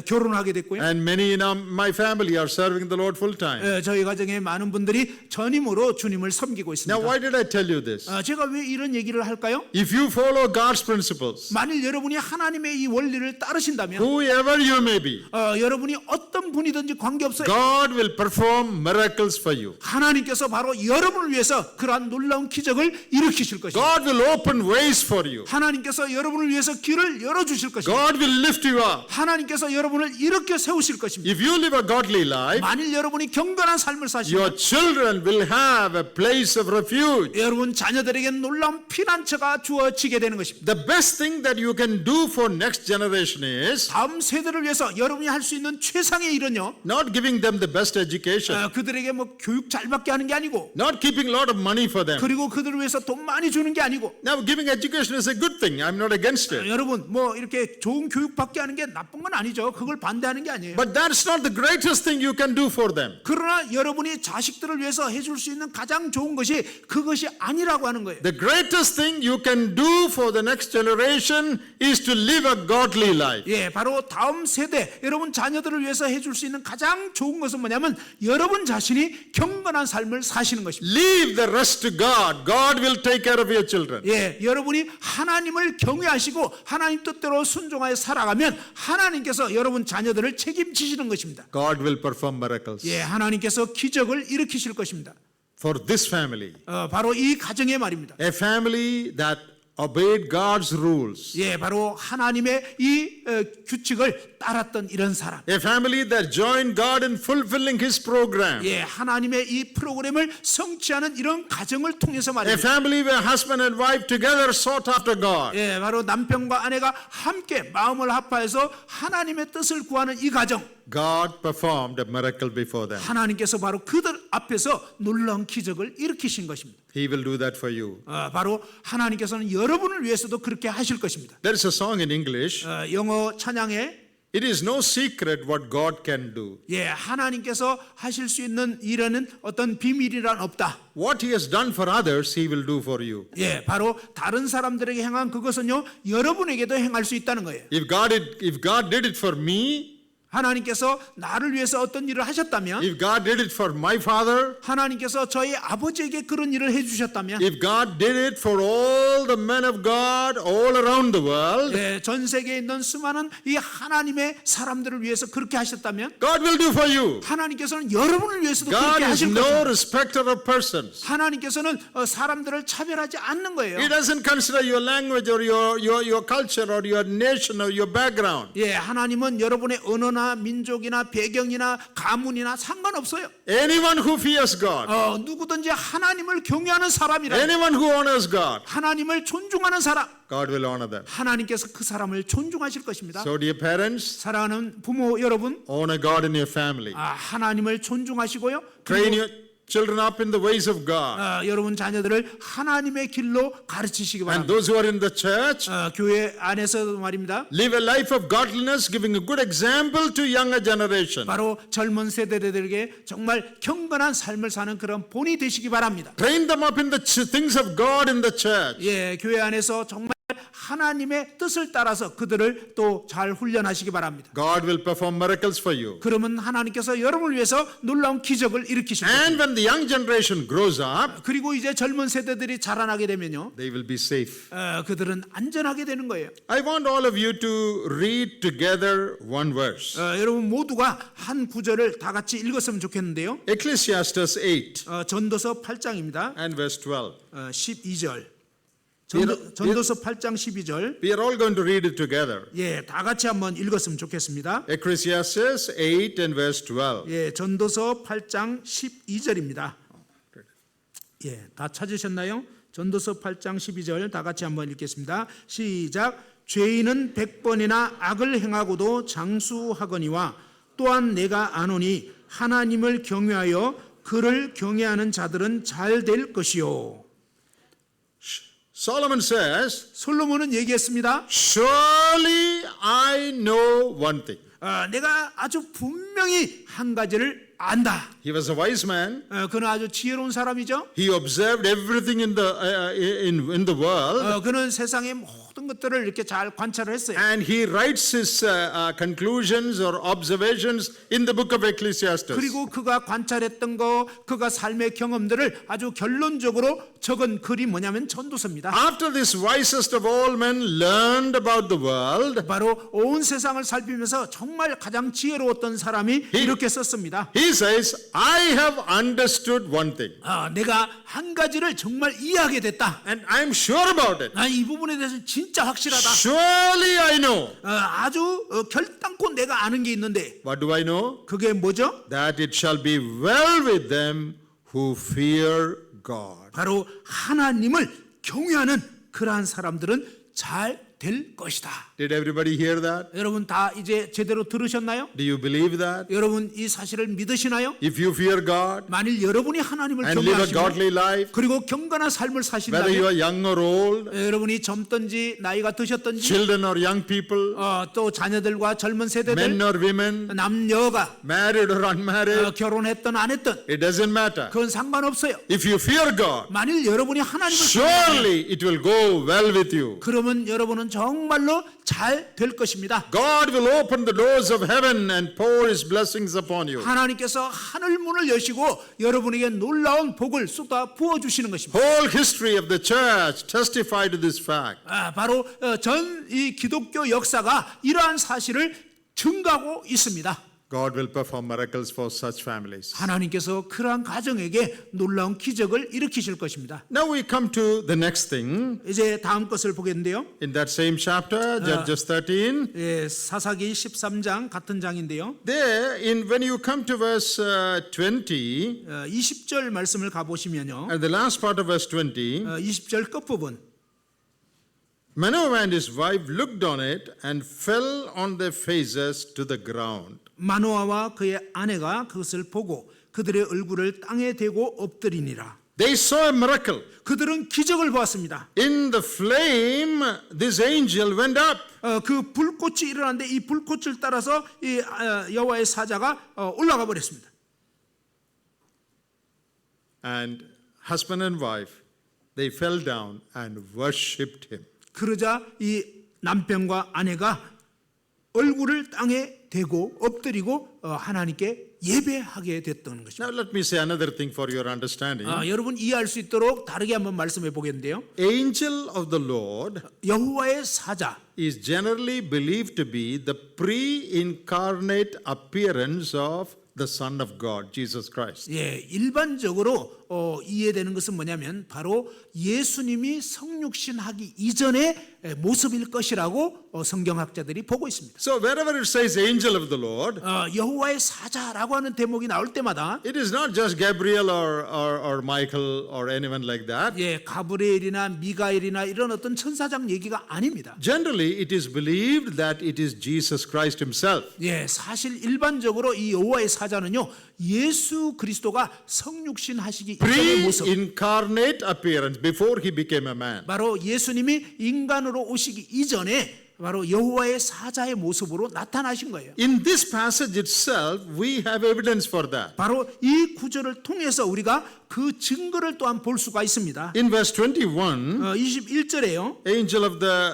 결혼하게 됐고요. And many in my family are serving the Lord full time. 저희 가정의 많은 분들이 전임으로 주님을 섬기고 있습니다. Now, why did I tell you this? 제가 왜 이런 얘기를 할까요? If you follow God's principles, 만일 여러분이 하나님의 이 원리를 따르신다면 whoever you may be, 여러분이 어떤 분이든지 관계없어요. God will perform miracles for you. 하나님께서 바로 여러분을 위해서 그러한 놀라운 기적을 일으키실 것입니다. God will open ways for you. 하나님께서 여러분을 위해서 길을 열어주실 것입니다. God will lift you up. 하나님께서 여러분을 일으켜 세우실 것입니다. If you live a godly life, 만일 여러분이 경건한 삶을 사시면 your children will have a place of refuge. 여러분 자녀들에게 놀라운 피난처가 주어지게 되는 것입니다. The best thing that you can do for next generation is 다음 세대를 위해서 여러분이 할 수 있는 최상의 일은요, not giving them the best education, 그들에게 뭐 교육 잘 받게 하는 게 아니고, not keeping a lot of money for them. 그리고 그들을 위해서 돈 많이 주는 게 아니고, Now, giving education is a good thing. I'm not against it. 여러분 뭐 이렇게 좋은 교육 받게 하는 게 나쁜 건 아니죠. 그걸 반대하는 게 아니에요. But that's not the greatest thing you can do for them. 그러나 여러분이 자식들을 위해서 해줄 수 있는 가장 좋은 것이 그것이 아니라고 하는 거예요. The greatest thing thing you can do for the next generation is to live a godly life. 예, 바로 다음 세대 여러분 자녀들을 위해서 해줄 수 있는 가장 좋은 것은 뭐냐면 여러분 자신이 경건한 삶을 사시는 것입니다. Leave the rest to God. God will take care of your children. 예, 여러분이 하나님을 경외하시고 하나님 뜻대로 순종하여 살아가면 하나님께서 여러분 자녀들을 책임지시는 것입니다. God will perform miracles. 예, 하나님께서 기적을 일으키실 것입니다. For this family, 바로 이 가정의 말입니다. a family that obeyed God's rules, 예, 바로 하나님의 이 규칙을 따랐던 이런 사람. a family that joined God in fulfilling His program, 예, 하나님의 이 프로그램을 성취하는 이런 가정을 통해서 a 말입니다. family where husband and wife together sought after God. 예, 바로 남편과 아내가 함께 마음을 합하여서 하나님의 뜻을 구하는 이 가정. God performed a miracle before them. 하나님께서 바로 그들 앞에서 놀라운 기적을 일으키신 것입니다. He will do that for you. 바로 하나님께서는 여러분을 위해서도 그렇게 하실 것입니다. There is a song in English. 영어 찬양에 It is no secret what God can do. 예, 하나님께서 하실 수 있는 일에는 어떤 비밀이란 없다. What He has done for others, He will do for you. 예, 바로 다른 사람들에게 행한 그것은요 여러분에게도 행할 수 있다는 거예요. If God did it for me, 하나님께서 나를 위해서 어떤 일을 하셨다면, if God did it for my father, 하나님께서 저희 아버지에게 그런 일을 해주셨다면, if God did it for all the men of God all around the world, 예, 전 세계에 있는 수많은 이 하나님의 사람들을 위해서 그렇게 하셨다면, God will do for you. 하나님께서는 여러분을 위해서도 God 그렇게 is 하실 no 것입니다. respecter of persons. 하나님께서는 사람들을 차별하지 않는 거예요. He doesn't consider your language or your culture or your nation or your background. 예, 하나님은 여러분의 언어나 민족이나 배경이나 가문이나 상관없어요. Anyone who fears God, 누구든지 하나님을 경외하는 사람이라, anyone who honors God, 하나님을 존중하는 사람, God will honor them. 하나님께서 그 사람을 존중하실 것입니다. So dear parents, 사랑하는 부모 여러분, honor God in your family. 하나님을 존중하시고요. Train 그리고 your children up in the ways of God. 여러분 자녀들을 하나님의 길로 가르치시기 And 바랍니다. those who are in the church, 교회 안에서도 말입니다. live a life of godliness, giving a good example to younger generation. 바로 젊은 세대들에게 정말 경건한 삶을 사는 그런 본이 되시기 바랍니다. Train them up in the things of God in the church. 예, 교회 안에서 정말 하나님의 뜻을 따라서 그들을 또 잘 훈련하시기 바랍니다. God will perform miracles for you. 그러면 하나님께서 여러분을 위해서 놀라운 기적을 일으키실 And 겁니다. when the young generation grows up, 그리고 이제 젊은 세대들이 자라나게 되면요, they will be safe. 그들은 안전하게 되는 거예요. I want all of you to read together one verse. 여러분 모두가 한 구절을 다 같이 읽었으면 좋겠는데요. Ecclesiastes 8 전도서 8장입니다. and verse 12. 12절. 전도서 8장 12절. We are all going to read it together. 예, 다 같이 한번 읽었으면 좋겠습니다. Ecclesiastes 8 and verse 12. 예, 전도서 8장 12절입니다. 예, 다 찾으셨나요? 전도서 8장 12절 다 같이 한번 읽겠습니다. 시작. 죄인은 100번이나 악을 행하고도 장수하거니와 또한 내가 아노니 하나님을 경외하여 그를 경외하는 자들은 잘 될 것이요. Solomon says, 솔로몬은 얘기했습니다. surely I know one thing. 내가 아주 분명히 한 가지를 안다. He was a wise man. 그는 아주 지혜로운 사람이죠. He observed everything in the world. 그는 세상의 모든 것들을 이렇게 잘 관찰을 했어요. And he writes his conclusions or observations in the book of Ecclesiastes. 그리고 그가 관찰했던 거, 그가 삶의 경험들을 아주 결론적으로 적은 글이 뭐냐면 전도서입니다. After this wisest of all men learned about the world, 바로 온 세상을 살피면서 정말 가장 지혜로웠던 사람이 이렇게 썼습니다. he says, I have understood one thing. 내가 한 가지를 정말 이해하게 됐다. And I'm sure about it. 이 부분에 대해서 진짜 확실하다. Surely I know. 아주 결단코 내가 아는 게 있는데 What do I know? 그게 뭐죠? That it shall be well with them who fear God. 바로 하나님을 경외하는 그러한 사람들은 잘 될 것이다. Did everybody hear that? 여러분 다 이제 제대로 들으셨나요? Do you believe that? 여러분 이 사실을 믿으시나요? If you fear God 만일 여러분이 하나님을 and live a 경외하시면 godly life, 그리고 경건한 삶을 whether you 사신다면 are young or old, 여러분이 젊든지 나이가 드셨든지 children or young people, 또 자녀들과 젊은 men 세대들 or women, 남녀가 married or unmarried, 결혼했든 안 했든 it doesn't matter. 그건 상관없어요. If you fear God, 만일 여러분이 하나님을 surely it will go well with you. 그러면 여러분은 정말로 잘 될 것입니다. God will open the doors of heaven and pour his blessings upon you. 하나님께서 하늘 문을 여시고 여러분에게 놀라운 복을 쏟아 부어 주시는 것입니다. Whole history of the church testify to this fact. 바로 전 이 기독교 역사가 이러한 사실을 증가하고 있습니다. God will perform miracles for such families. 하나님께서 그러한 가정에게 놀라운 기적을 일으키실 것입니다. Now we come to the next thing. 이제 다음 것을 보겠는데요. In that same chapter, Judges 13, 사사기 13장 같은 장인데요. there, when you come to verse 20, 20절 말씀을 가보시면요. at the last part of verse 20, 20절 끝부분. Manoah and his wife looked on it and fell on their faces to the ground. 마노아와 그의 아내가 그것을 보고 그들의 얼굴을 땅에 대고 엎드리니라. They saw a miracle. 그들은 기적을 보았습니다. In the flame, this angel went up. 그 불꽃이 일어났는데 이 불꽃을 따라서 이 여호와의 사자가 올라가 버렸습니다. And husband and wife, they fell down and worshipped him. 그러자 이 남편과 아내가 얼굴을 땅에 대고 엎드리고 하나님께 예배하게 됐던 것입니다. Now let me say another thing for your understanding. 여러분 이해할 수 있도록 다르게 한번 말씀해 보겠는데요. Angel of the Lord 여호와의 사자 is generally believed to be the pre-incarnate appearance of the Son of God, Jesus Christ. 일반적으로 이해되는 것은 뭐냐면 바로 예수님이 성육신하기 이전의 모습일 것이라고 성경학자들이 보고 있습니다. So wherever it says angel of the Lord, 여호와의 사자라고 하는 대목이 나올 때마다 it is not just Gabriel or Michael or anyone like that. 가브리엘이나 미가엘이나 이런 어떤 천사장 얘기가 아닙니다. Generally, it is believed that it is Jesus Christ himself. 사실 일반적으로 이 여호와의 사자는요 예수 그리스도가 성육신하시기 이전의 모습, Pre-incarnate appearance before he became a man. 바로 예수님이 인간으로 오시기 이전에 바로 여호와의 사자의 모습으로 나타나신 거예요. In this passage itself, we have evidence for that. 바로 이 구절을 통해서 우리가 그 증거를 또한 볼 수가 있습니다. In verse 21, 21절에요. angel of the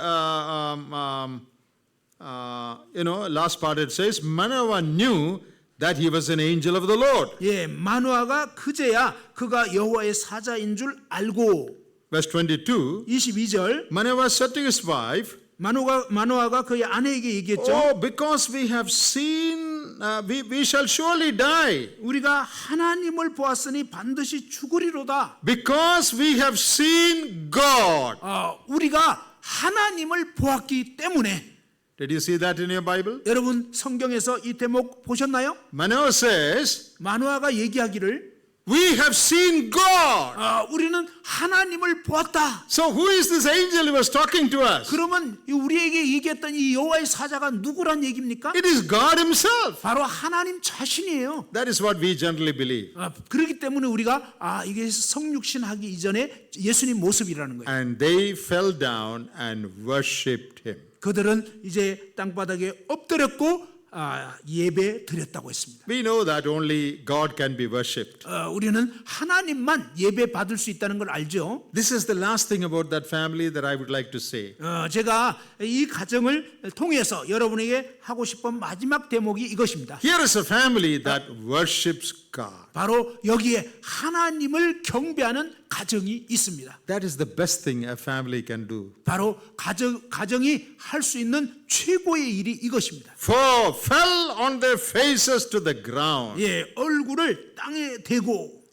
last part it says Manoah knew that he was an angel of the Lord. 마노아가 그제야 그가 여호와의 사자인 줄 알고. Verse 22, 22절 Manoah said to his wife, 마노아가 그의 아내에게 얘기했죠. "Oh, because we have seen, we shall surely die. 우리가 하나님을 보았으니 반드시 죽으리로다. Because we have seen God." 우리가 하나님을 보았기 때문에. Did you see that in your Bible? 여러분 성경에서 이 대목 보셨나요? Manoah says, 마노아가 얘기하기를 "We have seen God." 우리는 하나님을 보았다. So who is this angel who was talking to us? 그러면 우리에게 얘기했던 이 여호와의 사자가 누구란 얘기입니까? It is God himself. 바로 하나님 자신이에요. That is what we generally believe. 그렇기 때문에 우리가 이게 성육신하기 이전에 예수님 모습이라는 거예요. And they fell down and worshipped him. 그들은 이제 땅바닥에 엎드렸고 예배 드렸다고 했습니다. We know that only God can be worshipped. 우리는 하나님만 예배 받을 수 있다는 걸 알죠. This is the last thing about that family that I would like to say. 제가 이 가정을 통해서 여러분에게 하고 싶은 마지막 대목이 이것입니다. Here is a family that worships God. 바로 여기에 하나님을 경배하는 가정이 있습니다. That is the best thing a family can do. 바로 가정이 할 수 있는 최고의 일이 이것입니다. For fell on their faces to the ground. 얼굴을 땅에 대고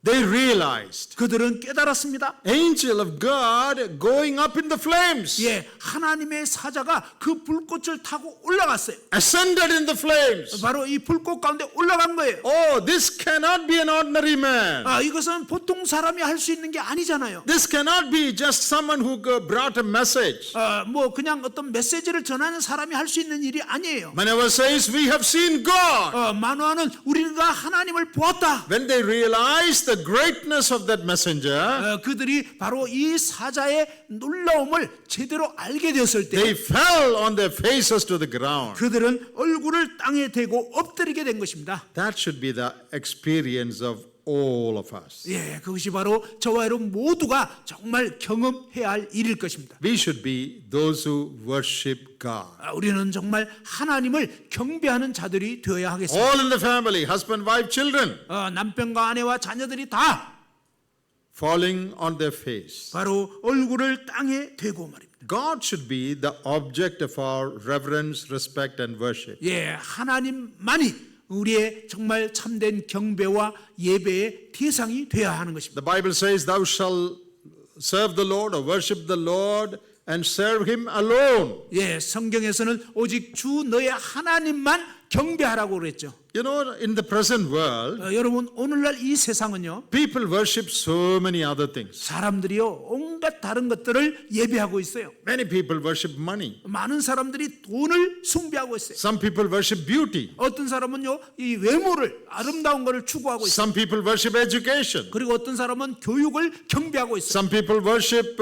They realized 그들은 깨달았습니다. angel of God going up in the flames, 예, 하나님의 사자가 그 불꽃을 타고 올라갔어요. ascended in the flames. 바로 이 불꽃 가운데 올라간 거예요. Oh, this cannot be an ordinary man. 이것은 보통 사람이 할 수 있는 게 아니잖아요. This cannot be just someone who brought a message. 뭐 그냥 어떤 메시지를 전하는 사람이 할 수 있는 일이 아니에요. Manoah says, we have seen God. 만화는 우리가 하나님을 보았다. When they realized the greatness of that messenger, 그들이 바로 이 사자의 놀라움을 제대로 알게 되었을 때 they fell on their faces to the ground. 그들은 얼굴을 땅에 대고 엎드리게 된 것입니다. That should be the experience of all of us. 예, 그것이 바로 저와 여러분 모두가 정말 경험해야 할 일일 것입니다. We should be those who worship God. 우리는 정말 하나님을 경배하는 자들이 되어야 하겠습니다. All in the family, husband, wife, children, 남편과 아내와 자녀들이 다 falling on their face. 바로 얼굴을 땅에 대고 말입니다. God should be the object of our reverence, respect, and worship. 예, 하나님만이 우리의 정말 참된 경배와 예배의 대상이 되어야 하는 것입니다. The Bible says, thou shalt serve the Lord or worship the Lord and serve him alone. 예, 성경에서는 오직 주 너의 하나님만 경배하라고 그랬죠. You know, in the present world, 여러분 오늘날 이 세상은요, people worship so many other things. 사람들이요 온갖 다른 것들을 예배하고 있어요. Many people worship money. 많은 사람들이 돈을 숭배하고 있어요. Some people worship beauty. 어떤 사람은요 이 외모를 아름다운 것을 추구하고 있어요. Some people worship education. 그리고 어떤 사람은 교육을 경배하고 있어요. Some people worship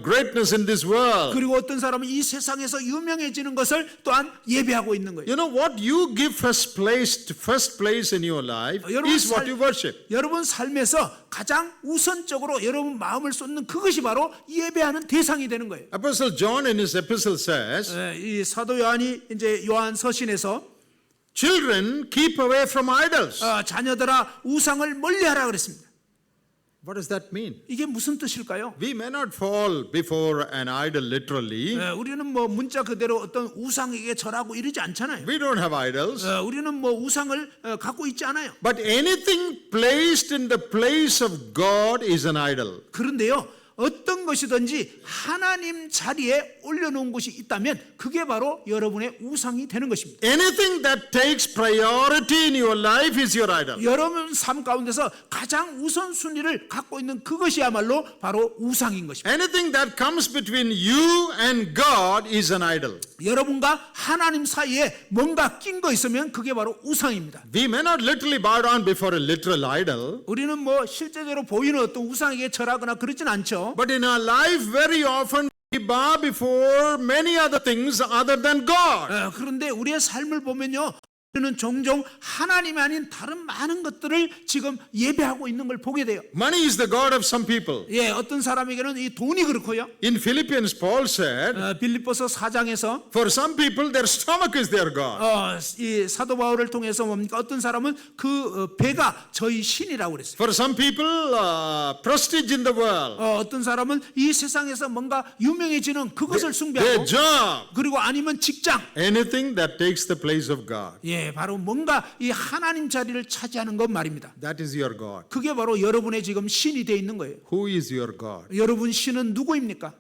greatness in this world. 그리고 어떤 사람은 이 세상에서 유명해지는 것을 또한 예배하고 있는 거예요. You know what you give first place in your life is what you worship. 여러분 삶에서 가장 우선적으로 여러분 마음을 쏟는 그것이 바로 예배하는 대상이 되는 거예요. Apostle John in his epistle says, 이 사도 요한이 이제 요한 서신에서 children keep away from idols. 자녀들아 우상을 멀리하라 그랬습니다. What does that mean? 이게 무슨 뜻일까요? We may not fall before an idol literally. 우리는 뭐 문자 그대로 어떤 우상에게 절하고 이러지 않잖아요. We don't have idols. 우리는 뭐 우상을 갖고 있지 않아요. But anything placed in the place of God is an idol. 그런데요, 어떤 것이든지 하나님 자리에 올려놓은 것이 있다면 그게 바로 여러분의 우상이 되는 것입니다. Anything that takes priority in your life is your idol. 여러분 삶 가운데서 가장 우선순위를 갖고 있는 그것이야말로 바로 우상인 것입니다. Anything that comes between you and God is an idol. 여러분과 하나님 사이에 뭔가 낀 거 있으면 그게 바로 우상입니다. We may not literally bow down before a literal idol. 우리는 뭐 실제적으로 보이는 어떤 우상에게 절하거나 그러진 않죠. But in our life, very often we bow before many other things other than God. 그런데 우리의 삶을 보면요, 우리는 종종 하나님이 아닌 다른 많은 것들을 지금 예배하고 있는 걸 보게 돼요. Money is the God of some people. 예, 어떤 사람에게는 이 돈이 그렇고요. In Philippians, Paul said, 빌립보서 4장에서 for some people, their stomach is their God. 이 사도 바울을 통해서 뭡니까? 어떤 사람은 그 배가 저희 신이라고 그랬어요. For some people, prestige in the world. 어떤 사람은 이 세상에서 뭔가 유명해지는 그것을 Their 숭배하고, job. 그리고 아니면 직장. Anything that takes the place of God. 예, 바로 뭔가 이 하나님 자리를 차지하는 것 말입니다. That is your God. 그게 바로 여러분의 지금 신이 되어 있는 거예요. Who is your God? 여러분 신은 누구입니까?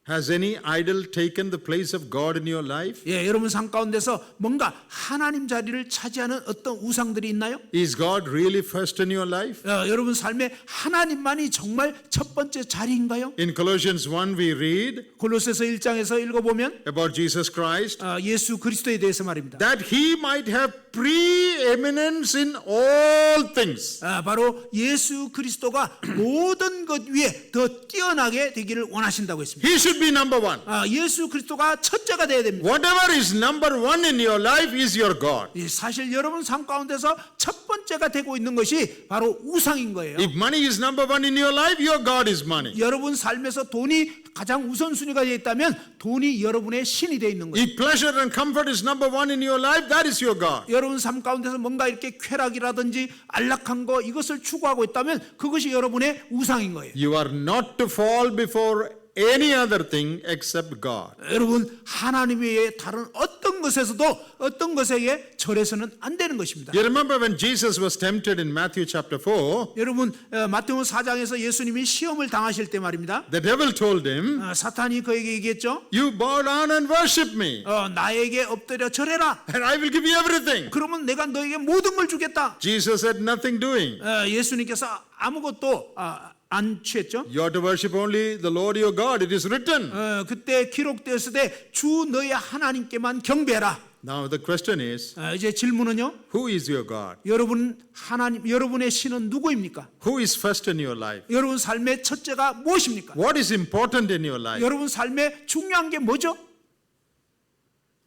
Has any idol taken the place of God in your life? 예, 여러분 삶 가운데서 뭔가 하나님 자리를 차지하는 어떤 우상들이 있나요? Is God really first in your life? 여러분 삶에 하나님만이 정말 첫 번째 자리인가요? In Colossians 1 we read 골로새서 1장에서 읽어보면 about Jesus Christ 예수 그리스도에 대해서 말입니다. that he might have preeminence in all things. 바로 예수 그리스도가 모든 것 위에 더 뛰어나게 되기를 원하신다고 했습니다. He should be number one. 예수 그리스도가 첫째가 되어야 됩니다. Whatever is number one in your life is your God. 사실 여러분 삶 가운데서 첫 번째가 되고 있는 것이 바로 우상인 거예요. If money is number one in your life, your God is money. 여러분 삶에서 돈이 가장 우선순위가 되어 있다면 돈이 여러분의 신이 되어 있는 거예요. If pleasure and comfort is number one in your life, that is your God. 여러분 삶 가운데서 뭔가 이렇게 쾌락이라든지 안락한 거 이것을 추구하고 있다면 그것이 여러분의 우상인 거예요. You are not to fall before any other thing except God. 여러분 하나님 외에 다른 어떤 것에서도 어떤 것에게 절해서는 안 되는 것입니다. You remember when Jesus was tempted in Matthew chapter 4, 여러분 마태복음 4장에서 예수님이 시험을 당하실 때 말입니다. the devil told him, 사탄이 그에게 얘기했죠. you bow down and worship me, 나에게 엎드려 절해라. and I will give you everything. 그러면 내가 너에게 모든 걸 주겠다. Jesus had nothing doing. 예수님께서 아무것도 안 취했죠. You are to worship only the Lord your God. It is written. 그때 기록되었을 때 주 너의 하나님께만 경배해라. Now the question is, 이제 질문은요. who is your God? 여러분의 신은 누구입니까? Who is first in your life? 여러분 삶의 첫째가 무엇입니까? What is important in your life? 여러분 삶의 중요한 게 뭐죠?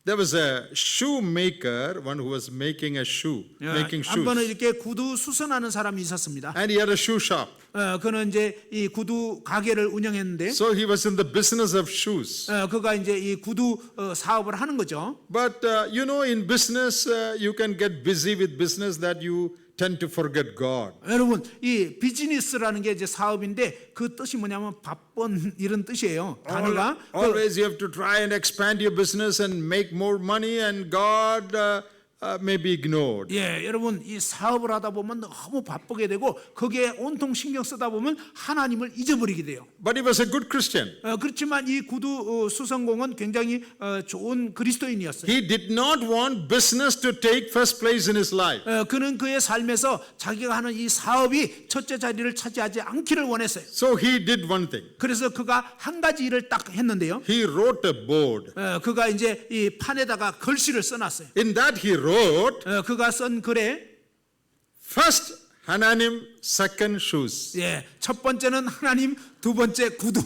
There was a shoemaker, one who was making a shoe, making 한 번은 shoes. 이렇게 구두 수선하는 사람이 있었습니다. And he had a shoe shop. 그는 이제 이 구두 가게를 운영했는데, So he was in the business of shoes. 그가 이제 이 구두 사업을 하는 거죠. But you know, in business, you can get busy with business that you tend to forget God. 여러분 이 비즈니스라는 게 이제 사업인데 그 뜻이 뭐냐면 바쁜 이런 뜻이에요. 단어가 Always you have to try and expand your business and make more money, and God may be ignored. 여러분 이 사업을 하다 보면 너무 바쁘게 되고 거기에 온통 신경 쓰다 보면 하나님을 잊어버리게 돼요. But he was a good Christian. 그렇지만 이 구두 수선공은 굉장히 좋은 그리스도인이었어요. He did not want business to take first place in his life. 그는 그의 삶에서 자기가 하는 이 사업이 첫째 자리를 차지하지 않기를 원했어요. So he did one thing. 그래서 그가 한 가지 일을 딱 했는데요. He wrote a board. 그가 이제 이 판에다가 글씨를 써놨어요. In that he wrote, 그가 쓴 글에 first 하나님, second shoes. 첫 번째는 하나님, 두 번째 구두.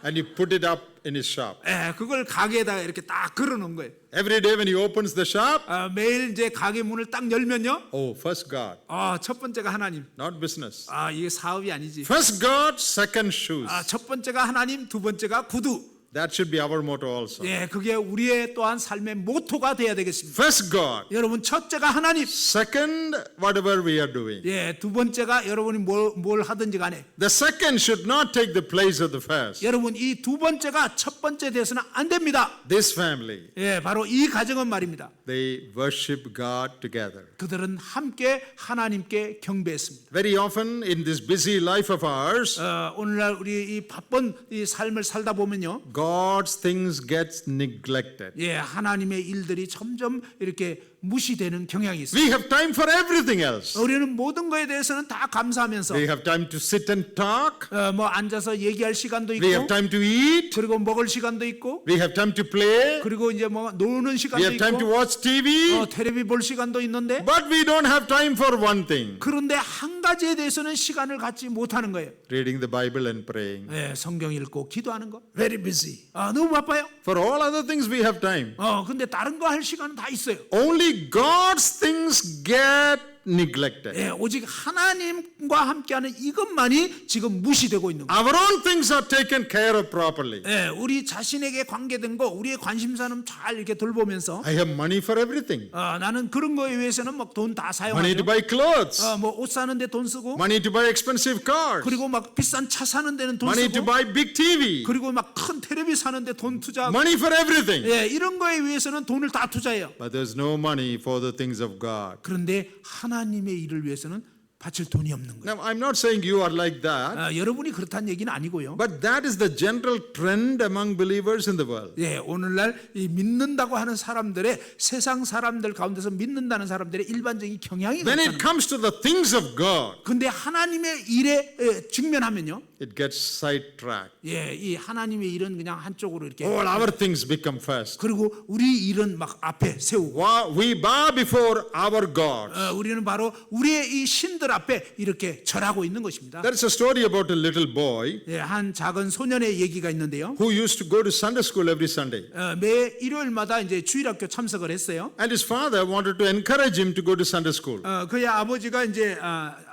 And he put it up in his shop. 그걸 가게에다가 이렇게 딱 걸어놓은 거예요. Every day when he opens the shop, 매일 이제 가게 문을 딱 열면요. oh, first God, 첫 번째가 하나님. not business. 이게 사업이 아니지. First God, second shoes. 첫 번째가 하나님, 두 번째가 구두. That should be our motto also. 그게 우리의 또한 삶의 모토가 돼야 되겠습니다. First God, 여러분 첫째가 하나님. second whatever we are doing. 두 번째가 여러분이 뭘 하든지 간에. The second should not take the place of the first. 여러분 이 두 번째가 첫 번째 돼서는 안 됩니다. This family, 바로 이 가정은 말입니다. they worship God together. 그들은 함께 하나님께 경배했습니다. Very often in this busy life of ours, 오늘날 우리 이 바쁜 이 삶을 살다 보면요. God's things get neglected. 하나님의 일들이 점점 이렇게 무시되는 경향이 있어요. We have time for everything else. 우리는 모든 거에 대해서는 다 감사하면서 We have time to sit and talk. 뭐 앉아서 얘기할 시간도 We have 있고 time to eat. 그리고 먹을 시간도 있고 We have time to play. 그리고 이제 뭐 노는 We 시간도 have time to 있고 watch TV. 텔레비 볼 시간도 있는데 But we don't have time for one thing. 그런데 한 가지에 대해서는 시간을 갖지 못하는 거예요. Reading the Bible and praying. 성경 읽고 기도하는 거. Very busy. 너무 바빠요. For all other things we have time. 근데 다른 거 할 시간은 다 있어요. Only God's things get neglected. 오직 하나님과 함께하는 이것만이 지금 무시되고 있는 거예요. Our own things are taken care of properly. 우리 자신에게 관계된 거, 우리의 관심사는 잘 이렇게 돌보면서 I have money for everything. 나는 그런 거에 위해서는 막 돈 다 Money to 사용하죠. buy clothes. 뭐 옷 사는데 돈 쓰고, Money to buy expensive cars. 그리고 막 비싼 차 사는 데는 돈 Money to 쓰고, buy big TV. 그리고 막 큰 텔레비 사는데 돈 투자하고, Money for everything. 이런 거에 위해서는 돈을 다 투자해요. But there's no money for the things of God. 그런데 하나님의 일을 위해서는 바칠 돈이 없는 거예요. Now, I'm not saying you are like that, 여러분이 그렇다는 얘기는 아니고요. but that is the general trend among believers in the world. 오늘날 이 믿는다고 하는 사람들의 세상 사람들 가운데서 믿는다는 사람들의 일반적인 경향이 When 그렇다는 it comes to the things of God, 근데 하나님의 일에 직면하면요. it gets sidetracked. 이 하나님의 일은 그냥 한쪽으로 이렇게 All our things become first. 그리고 우리 일은 막 앞에 세우고 We bow before our God. 우리는 바로 우리의 이 신들 앞에 이렇게 절하고 있는 것입니다. There is a story about a little boy 한 작은 소년의 얘기가 있는데요. who used to go to Sunday school every Sunday. 매 일요일마다 이제 주일학교 참석을 했어요. And his father wanted to encourage him to go to Sunday school. 그의 아버지가 이제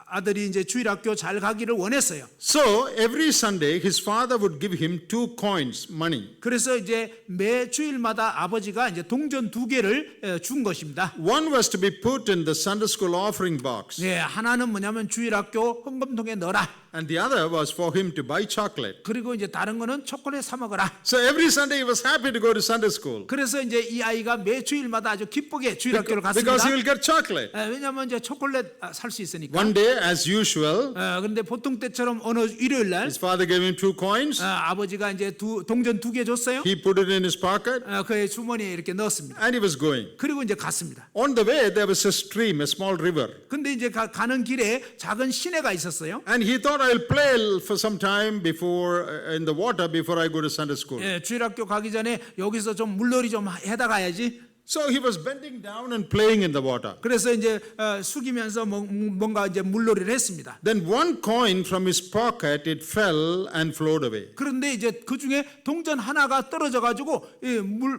아들이 이제 주일학교 잘 가기를 원했어요. So every Sunday, his father would give him 2 coins, money. 그래서 이제 매 주일마다 아버지가 이제 동전 2개를 준 것입니다. One was to be put in the Sunday school offering box, 네, 하나는 뭐냐면 주일학교 헌금통에 넣어라. and the other was for him to buy chocolate. 그리고 이제 다른 거는 초콜릿 사 먹어라. So every Sunday he was happy to go to Sunday school 그래서 이제 이 아이가 매 주일마다 아주 기쁘게 주일학교를 because 갔습니다. he will get chocolate. 왜냐하면 이제 초콜릿 살 수 있으니까. One day, as usual, 그런데 보통 때처럼 어느 일요일 날 his father gave him 2 coins. 아버지가 이제 동전 2개 줬어요. He put it in his pocket 그의 주머니에 이렇게 넣었습니다. and he was going. 그리고 이제 갔습니다. On the way, there was a stream, a small river. 근데 이제 가는 길에 작은 시내가 있었어요. And he thought, I'll play for some time before in the water before I go to Sunday school. 주일학교 가기 전에 여기서 좀 물놀이 좀 해다 가야지. So he was bending down and playing in the water. 그래서 이제 숙이면서 뭔가 이제 물놀이를 했습니다. Then one coin from his pocket, it fell and flowed away. 그런데 이제 그 중에 동전 하나가 떨어져 가지고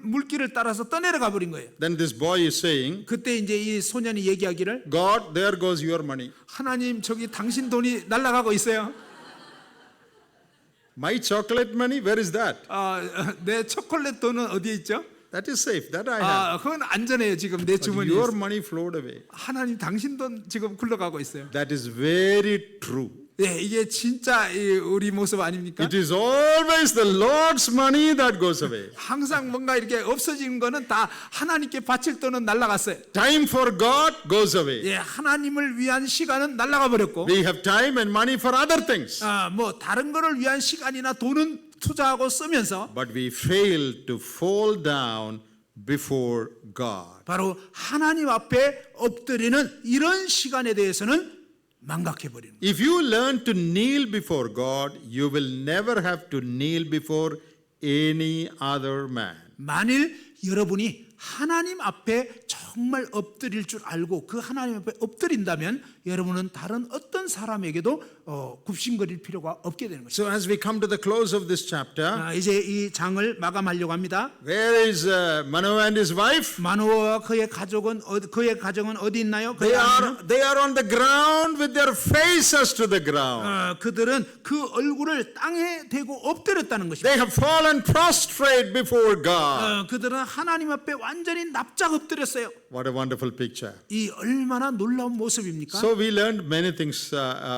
물길을 따라서 떠내려가 버린 거예요. Then this boy is saying, 그때 이제 이 소년이 얘기하기를 God, there goes your money. 하나님 저기 당신 돈이 날아가고 있어요. My chocolate money, where is that? 내 초콜릿 돈은 어디에 있죠? That is safe. That I have. 그건 안전해요. 지금 내 But 주머니에. your money flowed away. 하나님 당신 돈 지금 굴러가고 있어요. That is very true. 네, 이게 진짜 우리 모습 아닙니까? It is always the Lord's money that goes away. 항상 뭔가 이렇게 없어지는 거는 다 하나님께 바칠 돈은 날아갔어요. Time for God goes away. 예, 하나님을 위한 시간은 날아가 버렸고, We have time and money for other things. 뭐 다른 거를 위한 시간이나 돈은 투자하고 쓰면서 But we fail to fall down before God. 바로 하나님 앞에 엎드리는 이런 시간에 대해서는 망각해 버리는 거예요. If you learn to kneel before God, you will never have to kneel before any other man. 만일 여러분이 하나님 앞에 정말 엎드릴 줄 알고 그 하나님 앞에 엎드린다면 여러분은 다른 어떤 사람에게도 굽신거릴 필요가 없게 되는 것입니다. So as we come to the close of this chapter, 이제 이 장을 마감하려고 합니다. where is Manoah and his wife? 마노아와 그의 가족은 어디 있나요? They are on the ground with their faces to the ground. 그들은 그 얼굴을 땅에 대고 엎드렸다는 것입니다. They have fallen prostrate before God. 그들은 하나님 앞에 완전히 납작 엎드렸어요. What a wonderful picture. 이 얼마나 놀라운 모습입니까? So we learned many things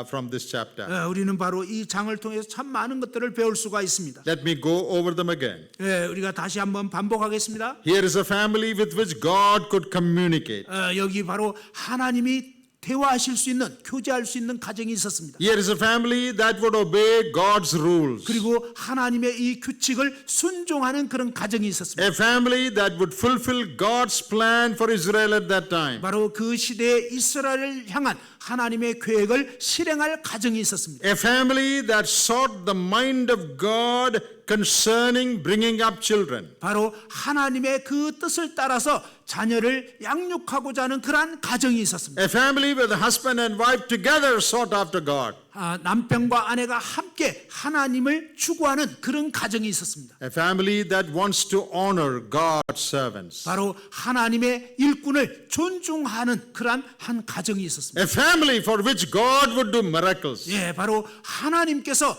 from this chapter. 우리는 바로 이 장을 통해서 참 많은 것들을 배울 수가 있습니다. Let me go over them again. 우리가 다시 한번 반복하겠습니다. Here is a family with which God could communicate. 여기 바로 하나님이 대화하실 수 있는, 교제할 수 있는 가정이 있었습니다. Here is a family that would obey God's rules. 그리고 하나님의 이 규칙을 순종하는 그런 가정이 있었습니다. A family that would fulfill God's plan for Israel at that time. 바로 그 시대에 이스라엘을 향한 하나님의 계획을 실행할 가정이 있었습니다. A family that sought the mind of God concerning bringing up children. 바로 하나님의 그 뜻을 따라서 자녀를 양육하고자 하는 그러한 가정이 있었습니다. A family where the husband and wife together sought after God. 남편과 아내가 함께 하나님을 추구하는 그런 가정이 있었습니다. A family that wants to honor God's servants. 바로 하나님의 일꾼을 존중하는 그러한 한 가정이 있었습니다. A family for which God would do miracles. 예, 바로 하나님께서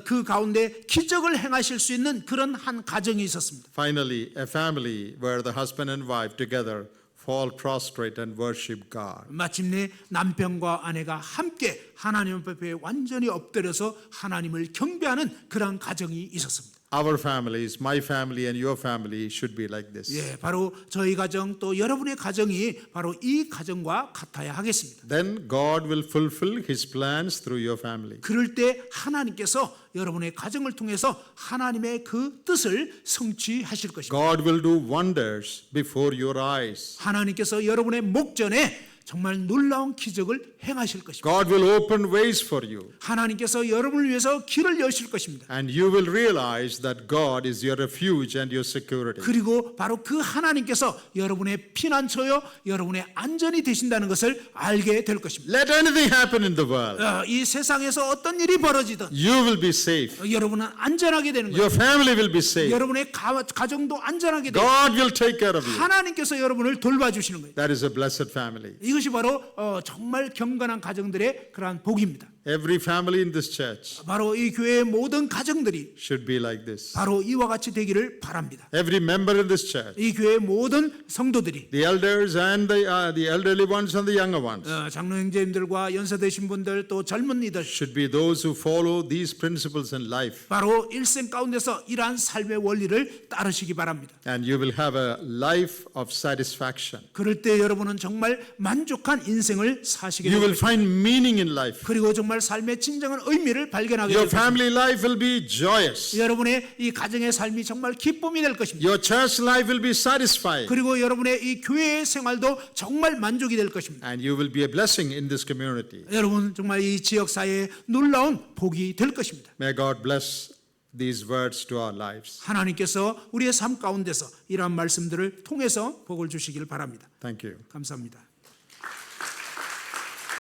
그 가운데 기적을 행하실 수 있는 그런 한 가정이 있었습니다. Finally, a family where the husband and wife together fall prostrate and worship God. 마침내 남편과 아내가 함께 하나님 앞에 완전히 엎드려서 하나님을 경배하는 그런 가정이 있었습니다. Our families, my family and your family should be like this. 예, 바로 저희 가정 또 여러분의 가정이 바로 이 가정과 같아야 하겠습니다. Then God will fulfill His plans through your family. 그럴 때 하나님께서 여러분의 가정을 통해서 하나님의 그 뜻을 성취하실 것입니다. God will do wonders before your eyes. 하나님께서 여러분의 목전에 정말 놀라운 기적을 행하실 것입니다. God will open ways for you. 하나님께서 여러분을 위해서 길을 여실 것입니다. And you will realize that God is your refuge and your security. 그리고 바로 그 하나님께서 여러분의 피난처요, 여러분의 안전이 되신다는 것을 알게 될 것입니다. Let anything happen in the world. 이 세상에서 어떤 일이 벌어지든 You will be safe. 여러분은 안전하게 되는 거예요. Your family will be safe. 여러분의 가정도 안전하게 되고 God will take care of you. 하나님께서 여러분을 돌봐주시는 거예요. That is a blessed family. 이것이 바로 정말 경건한 가정들의 그러한 복입니다. Every family in this church 바로 이 교회의 모든 가정들이 should be like this. 바로 이와 같이 되기를 바랍니다. Every member in this church, 이 교회의 모든 성도들이 the elders and the elderly ones and the younger ones, 장로 형제님들과 연세되신 분들 또 젊은이들 should be those who follow these principles in life. 바로 일생 가운데서 이러한 삶의 원리를 따르시기 바랍니다. And you will have a life of satisfaction. 그럴 때 여러분은 정말 만족한 인생을 사시게 You 됩니다. will find meaning in life. 그리고 정말 삶의 진정한 의미를 발견하게 Your 될 것입니다. family life will be joyous. 여러분의 이 가정의 삶이 정말 기쁨이 될 것입니다. Your church life will be satisfied. 그리고 여러분의 이 교회의 생활도 정말 만족이 될 것입니다. And you will be a blessing in this community. 여러분 정말 이 지역 사회에 놀라운 복이 될 것입니다. May God bless these words to our lives. 하나님께서 우리의 삶 가운데서 이러한 말씀들을 통해서 복을 주시기를 바랍니다. Thank you. 감사합니다.